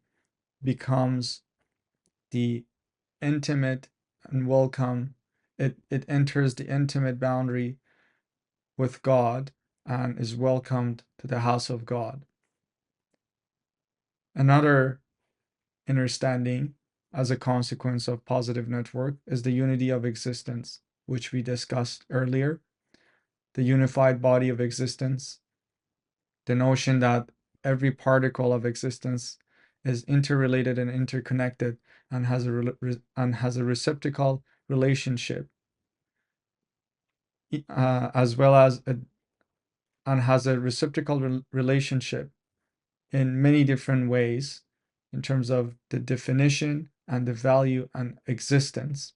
becomes the intimate and welcome. It enters the intimate boundary with God and is welcomed to the house of God. Another understanding as a consequence of positive network is the unity of existence, which we discussed earlier. The unified body of existence, the notion that every particle of existence is interrelated and interconnected and has a reciprocal relationship, as well as and has a reciprocal relationship in many different ways in terms of the definition and the value and existence.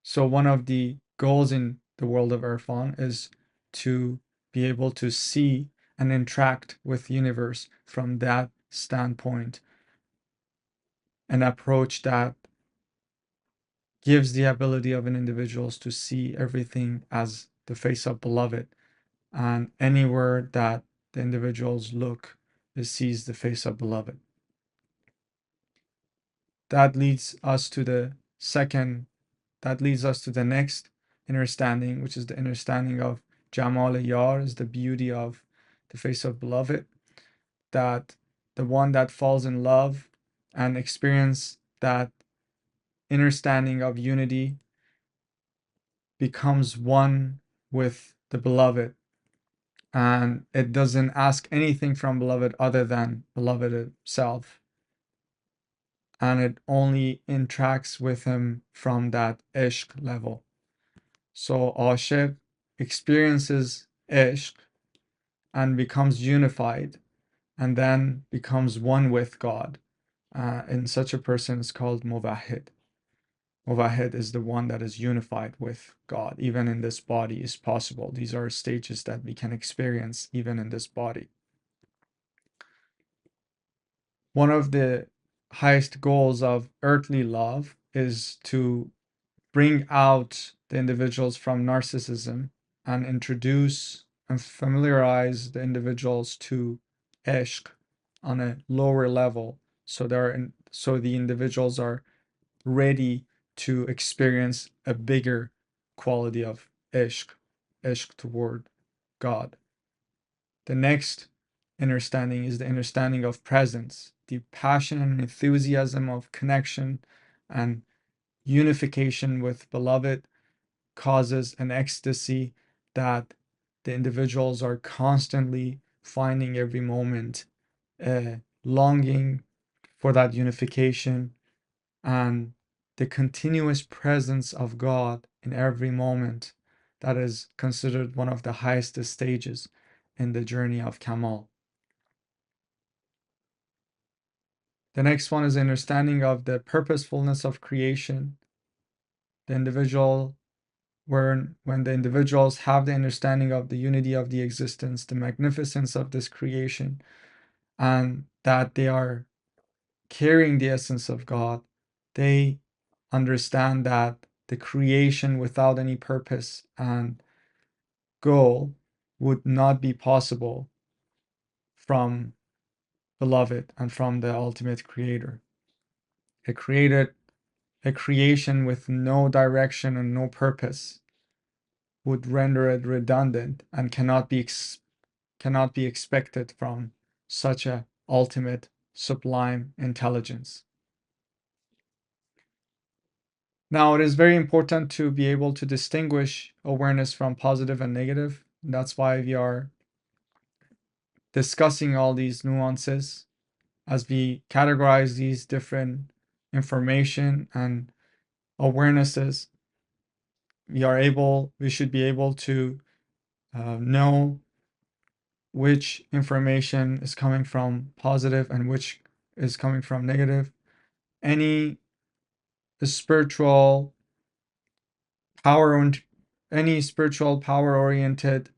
So one of the goals in the world of Erfan is to be able to see and interact with the universe from that standpoint, an approach that gives the ability of an individual to see everything as the face of beloved, and anywhere that the individuals look, it sees the face of beloved. That leads us to the next understanding, which is the understanding of Jamal Yar, is the beauty of the face of beloved, that the one that falls in love and experience that understanding of unity becomes one with the beloved, and it doesn't ask anything from beloved other than beloved itself, and it only interacts with him from that ishq level. So Ashiq experiences ishq and becomes unified, and then becomes one with God. And such a person is called Muvahid. Muvahid is the one that is unified with God. Even in this body is possible. These are stages that we can experience even in this body. One of the highest goals of earthly love is to bring out the individuals from narcissism and introduce and familiarize the individuals to ishq on a lower level, so the individuals are ready to experience a bigger quality of ishq toward God. The next understanding is the understanding of presence, the passion and enthusiasm of connection and unification with beloved causes an ecstasy that the individuals are constantly finding every moment, longing for that unification and the continuous presence of God in every moment. That is considered one of the highest stages in the journey of Kamal. The next one is understanding of the purposefulness of creation. The individual, when the individuals have the understanding of the unity of the existence, the magnificence of this creation, and that they are carrying the essence of God, they understand that the creation without any purpose and goal would not be possible from beloved and from the ultimate creator. A creation with no direction and no purpose would render it redundant and cannot be expected from such a ultimate sublime intelligence. Now, it is very important to be able to distinguish awareness from positive and negative. That's why we are discussing all these nuances as we categorize these different information and awarenesses. We should be able to know which information is coming from positive and which is coming from negative. Any spiritual power any spiritual power oriented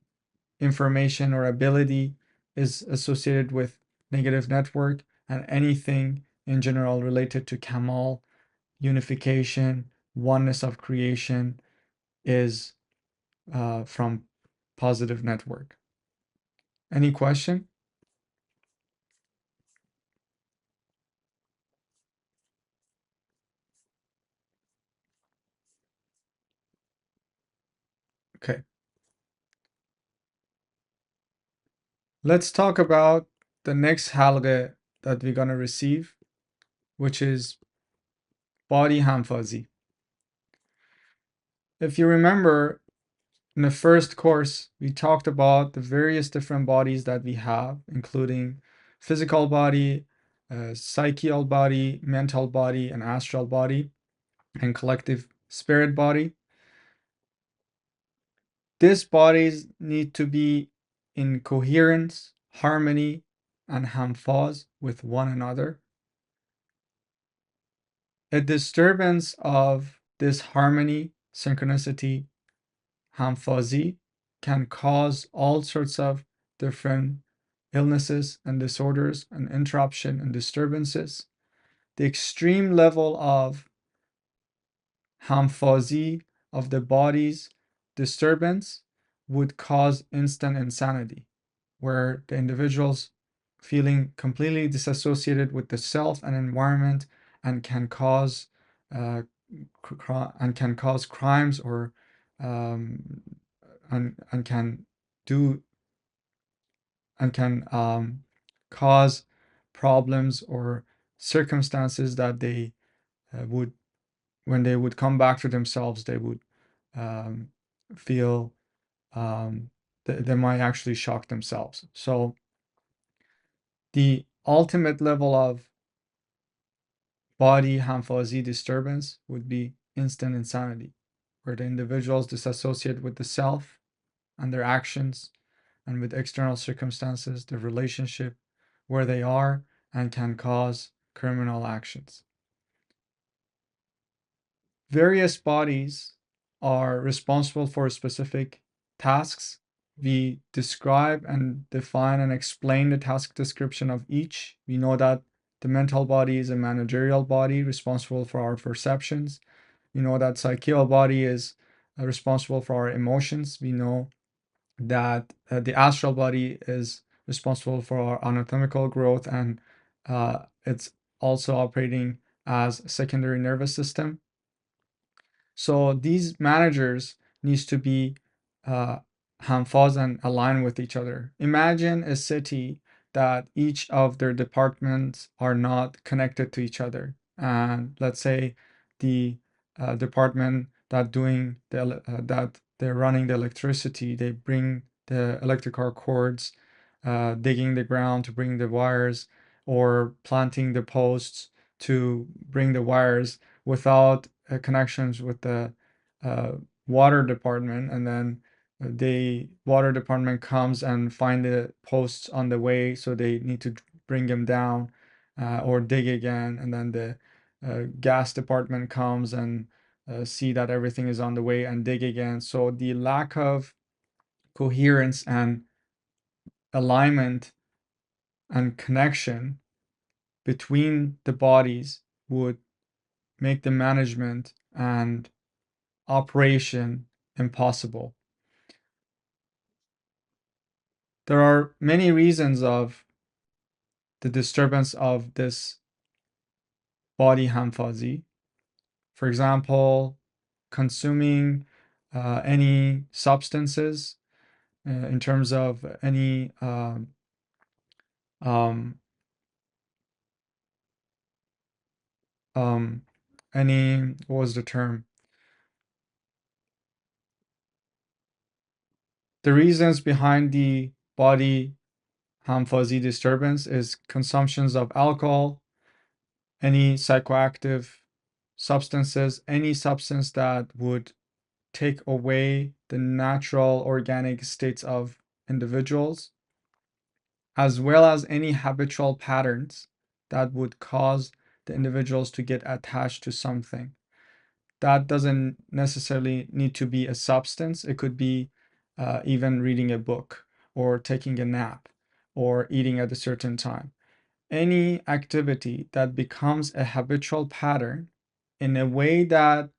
information or ability is associated with negative network, and anything in general related to Kamal, unification, oneness of creation is from positive network. Any question? Okay. Let's talk about the next halqa that we're going to receive, which is body hamfazi. If you remember, in the first course, we talked about the various different bodies that we have, including physical body, psychical body, mental body, and astral body, and collective spirit body. These bodies need to be in coherence, harmony, and hamfaz with one another. A disturbance of this harmony, synchronicity, hamfazi, can cause all sorts of different illnesses and disorders and interruption and disturbances. The extreme level of hamfazi of the body's disturbance would cause instant insanity, where the individual's feeling completely disassociated with the self and environment and can cause crimes or and can do and can cause problems or circumstances that they would, when they would come back to themselves, they would feel they might actually shock themselves. So the ultimate level of body hamfazi disturbance would be instant insanity, where the individuals disassociate with the self and their actions and with external circumstances, the relationship, where they are, and can cause criminal actions. Various bodies are responsible for specific tasks. We describe and define and explain the task description of each. We know that the mental body is a managerial body responsible for our perceptions. We know that psychical body is responsible for our emotions. We know that the astral body is responsible for our anatomical growth, and it's also operating as a secondary nervous system. So these managers needs to be hamfaz and align with each other. Imagine a city that each of their departments are not connected to each other, and let's say the department that doing that they're running the electricity, they bring the electrical cords, digging the ground to bring the wires, or planting the posts to bring the wires without connections with the uh, water department, and then the water department comes and find the posts on the way, so they need to bring them down or dig again, and then the gas department comes and see that everything is on the way and dig again. So the lack of coherence and alignment and connection between the bodies would make the management and operation impossible. There are many reasons of the disturbance of this body hamfazi. For example, consuming any substances in terms of any what was the term? The reasons behind the body hamfazi disturbance is consumptions of alcohol, any psychoactive substances, any substance that would take away the natural organic states of individuals, as well as any habitual patterns that would cause the individuals to get attached to something. That doesn't necessarily need to be a substance. It could be even reading a book or taking a nap or eating at a certain time. Any activity that becomes a habitual pattern in a way that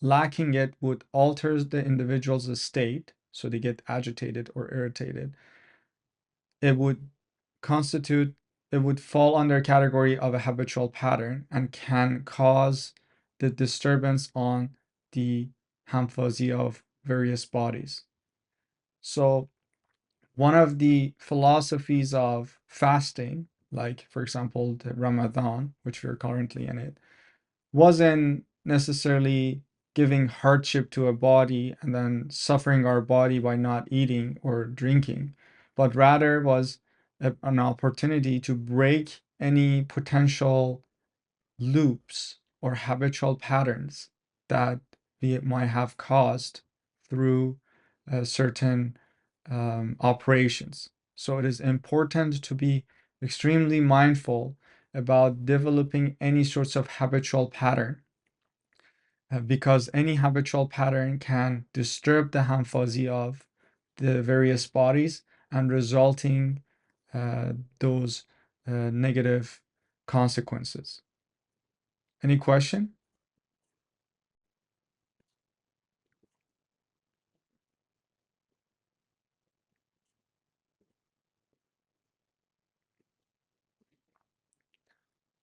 lacking it would alter the individual's state, so they get agitated or irritated, it would constitute, it would fall under a category of a habitual pattern and can cause the disturbance on the hamfazi of various bodies. So one of the philosophies of fasting, like for example the Ramadan, which we're currently in it, wasn't necessarily giving hardship to a body and then suffering our body by not eating or drinking, but rather was an opportunity to break any potential loops or habitual patterns that we might have caused through certain operations. So it is important to be extremely mindful about developing any sorts of habitual pattern because any habitual pattern can disturb the hamfazi of the various bodies and resulting those negative consequences. Any question?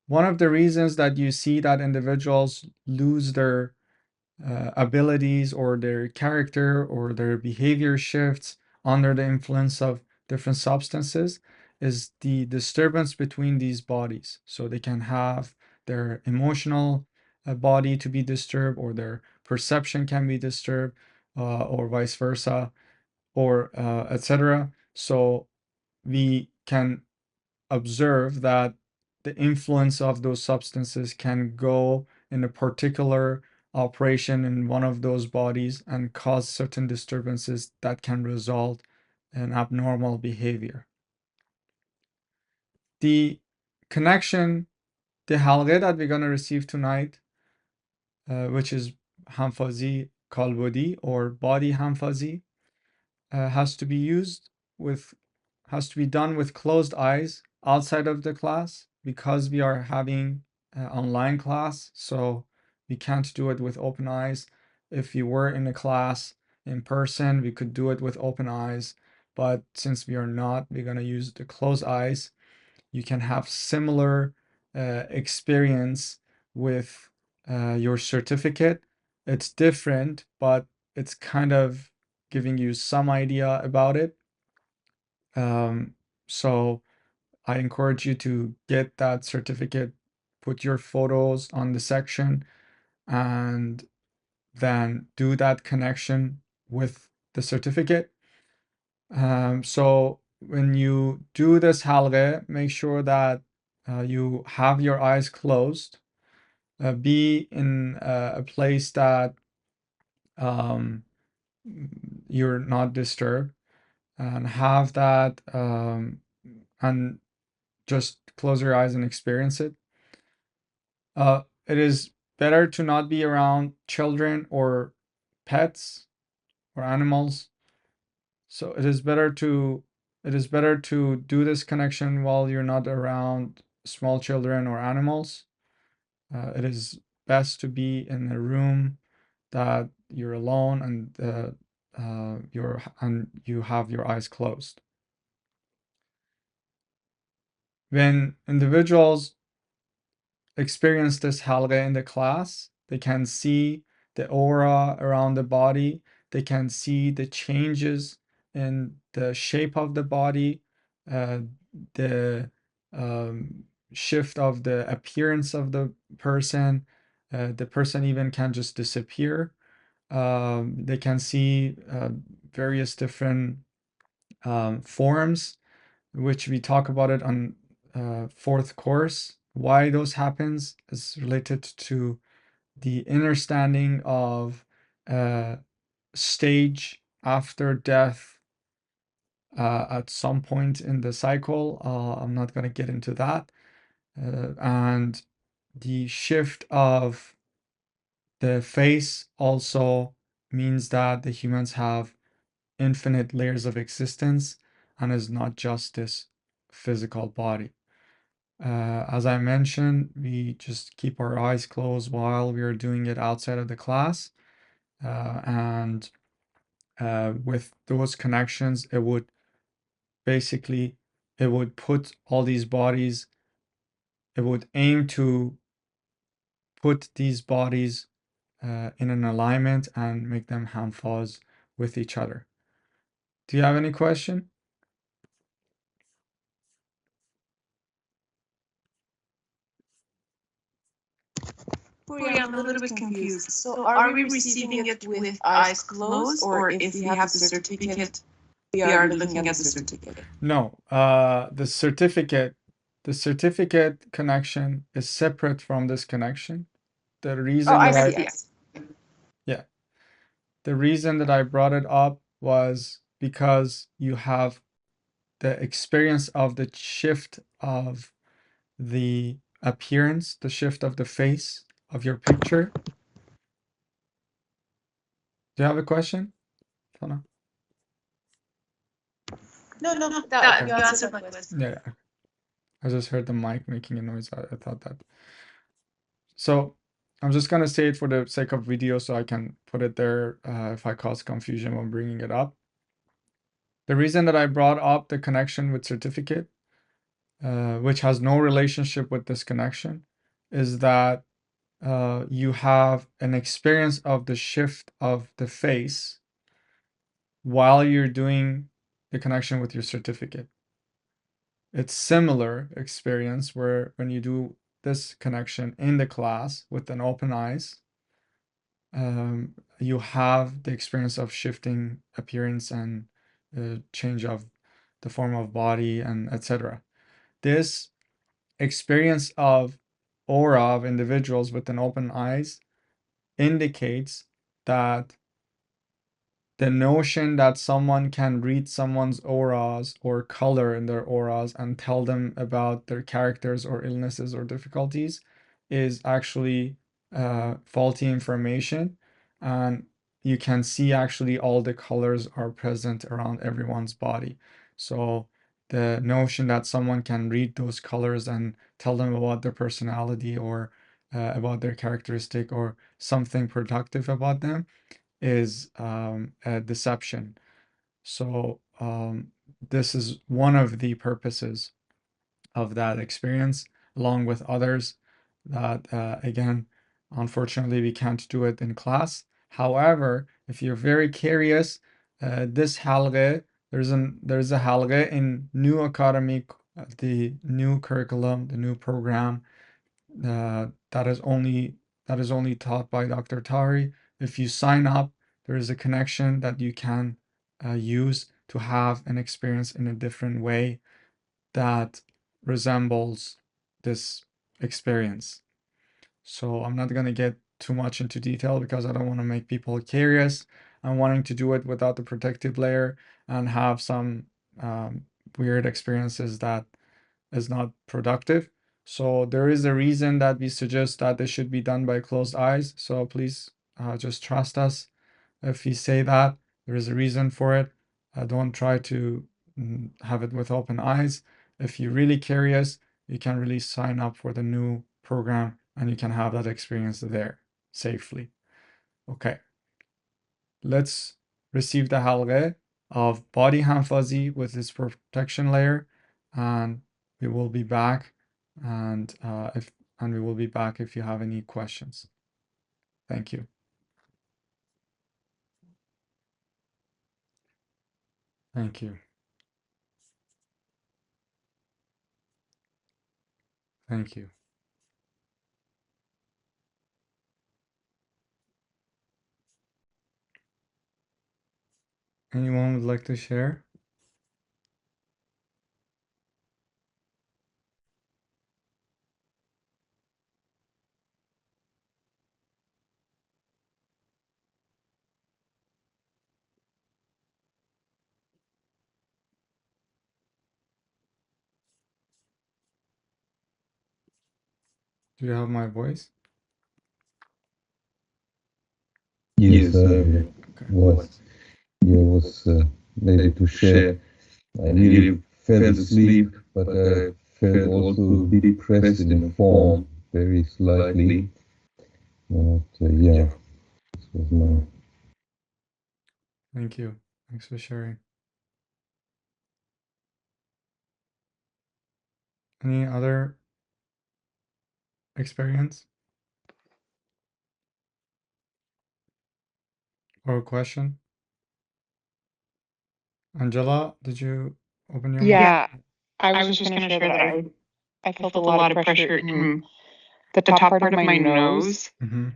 One of the reasons that you see that individuals lose their abilities or their character or their behavior shifts under the influence of different substances is the disturbance between these bodies. So they can have their emotional body to be disturbed, or their perception can be disturbed, or vice versa, or etc. So we can observe that the influence of those substances can go in a particular operation in one of those bodies and cause certain disturbances that can result in abnormal behavior. The connection, the halghe that we're going to receive tonight, which is hamfazi kalbodi or body hamfazi, has to be used with has to be done with closed eyes outside of the class because we are having online class, so we can't do it with open eyes. If we were in a class in person, we could do it with open eyes, but since we are not, we're going to use the closed eyes. You can have similar experience with your certificate. It's different, but it's kind of giving you some idea about it. So I encourage you to get that certificate, put your photos on the section, and then do that connection with the certificate. So when you do this halghe, make sure that you have your eyes closed. Be in a place that you're not disturbed, and have that, and just close your eyes and experience it. It is better to not be around children or pets or animals. So it is better to do this connection while you're not around small children or animals. It is best to be in a room that you're alone and you have your eyes closed. When individuals experience this halghe in the class, they can see the aura around the body, they can see the changes in the shape of the body, the shift of the appearance of the person. The person even can just disappear. They can see various different forms, which we talk about it on fourth course. Why those happens is related to the understanding of stage after death at some point in the cycle. I'm not going to get into that. And the shift of the face also means that the humans have infinite layers of existence and is not just this physical body. As I mentioned, we just keep our eyes closed while we are doing it outside of the class. And with those connections, it would put all these bodies, it would aim to put these bodies in an alignment and make them hamfaz with each other. Do you have any question? Puri, I'm a little bit confused. So are we receiving it with eyes closed, or if we have the certificate, we are looking at the certificate? No, the certificate connection is separate from this connection. The reason I that see, yes. yeah, the reason that I brought it up was because you have the experience of the shift of the appearance, the shift of the face of your picture. Do you have a question, Fana? No, you answered my question. Yeah, yeah. I just heard the mic making a noise. I thought that. So I'm just gonna say it for the sake of video, so I can put it there if I cause confusion when bringing it up. The reason that I brought up the connection with certificate, which has no relationship with this connection, is that you have an experience of the shift of the face while you're doing the connection with your certificate. It's similar experience where when you do this connection in the class with an open eyes, you have the experience of shifting appearance and change of the form of body and etc. This experience of aura of individuals with an open eyes indicates that the notion that someone can read someone's auras or color in their auras and tell them about their characters or illnesses or difficulties is actually faulty information. And you can see actually all the colors are present around everyone's body. So the notion that someone can read those colors and tell them about their personality or about their characteristic or something productive about them is a deception. So this is one of the purposes of that experience, along with others that, again, unfortunately, we can't do it in class. However, if you're very curious, this halgheh, there's a halgheh in new academic, the new curriculum, the new program that is only taught by Dr. Taheri. If you sign up, there is a connection that you can use to have an experience in a different way that resembles this experience. So I'm not going to get too much into detail because I don't want to make people curious. I'm wanting to do it without the protective layer and have some weird experiences that is not productive. So there is a reason that we suggest that this should be done by closed eyes. So please just trust us. If we say that, there is a reason for it. Don't try to have it with open eyes. If you're really curious, you can really sign up for the new program and you can have that experience there safely. Okay, let's receive the halgheh of body hanfazi with its protection layer, and we will be back. And we will be back if you have any questions. Thank you. Thank you. Thank you. Anyone would like to share? Do you have my voice? Yes, Okay. was ready to share. I really fell asleep, but I felt also depressed in a form, very slightly. But yeah, this was my. Thank you. Thanks for sharing. Any other experience or question? Angela, did you open your mic? Yeah, I was just gonna share that I felt a lot of pressure in the top part of my nose, Mm-hmm.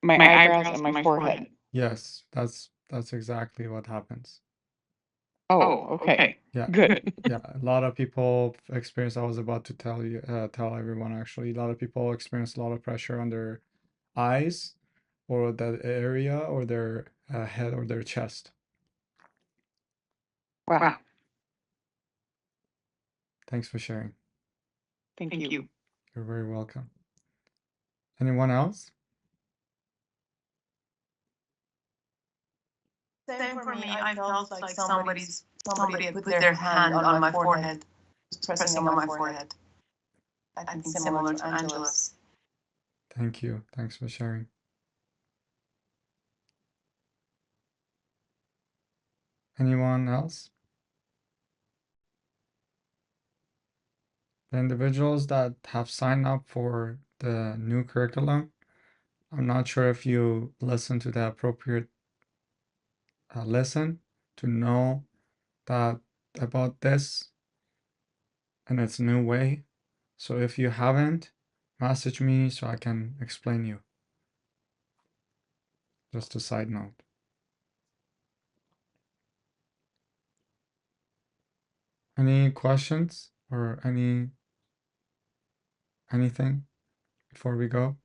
my eyebrows, and my forehead. Yes, that's exactly what happens. Oh, okay. Yeah. Good. Yeah, a lot of people experience. I was about to tell everyone actually. A lot of people experience a lot of pressure on their eyes, or that area, or their head or their chest. Wow. Thanks for sharing. Thank you. You're very welcome. Anyone else? Same for me. I felt like somebody had put their hand on my forehead, pressing on my forehead. I think similar to Angela's. Thank you. Thanks for sharing. Anyone else? The individuals that have signed up for the new curriculum, I'm not sure if you listened to the appropriate lesson to know that about this in its new way. So if you haven't, message me so I can explain you. Just a side note. Any questions or anything before we go?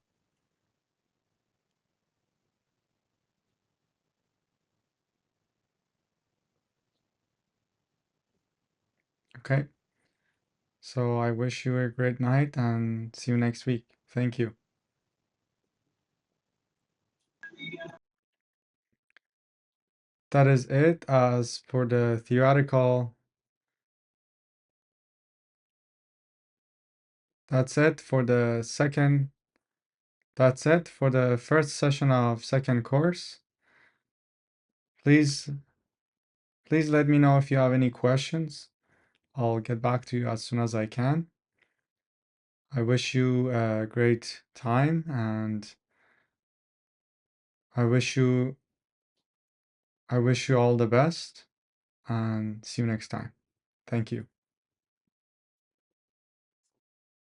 Okay. So I wish you a great night and see you next week. Thank you. That is it. As for the theoretical, that's it for the first session of second course. Please let me know if you have any questions. I'll get back to you as soon as I can. I wish you a great time and I wish you all the best and see you next time. Thank you.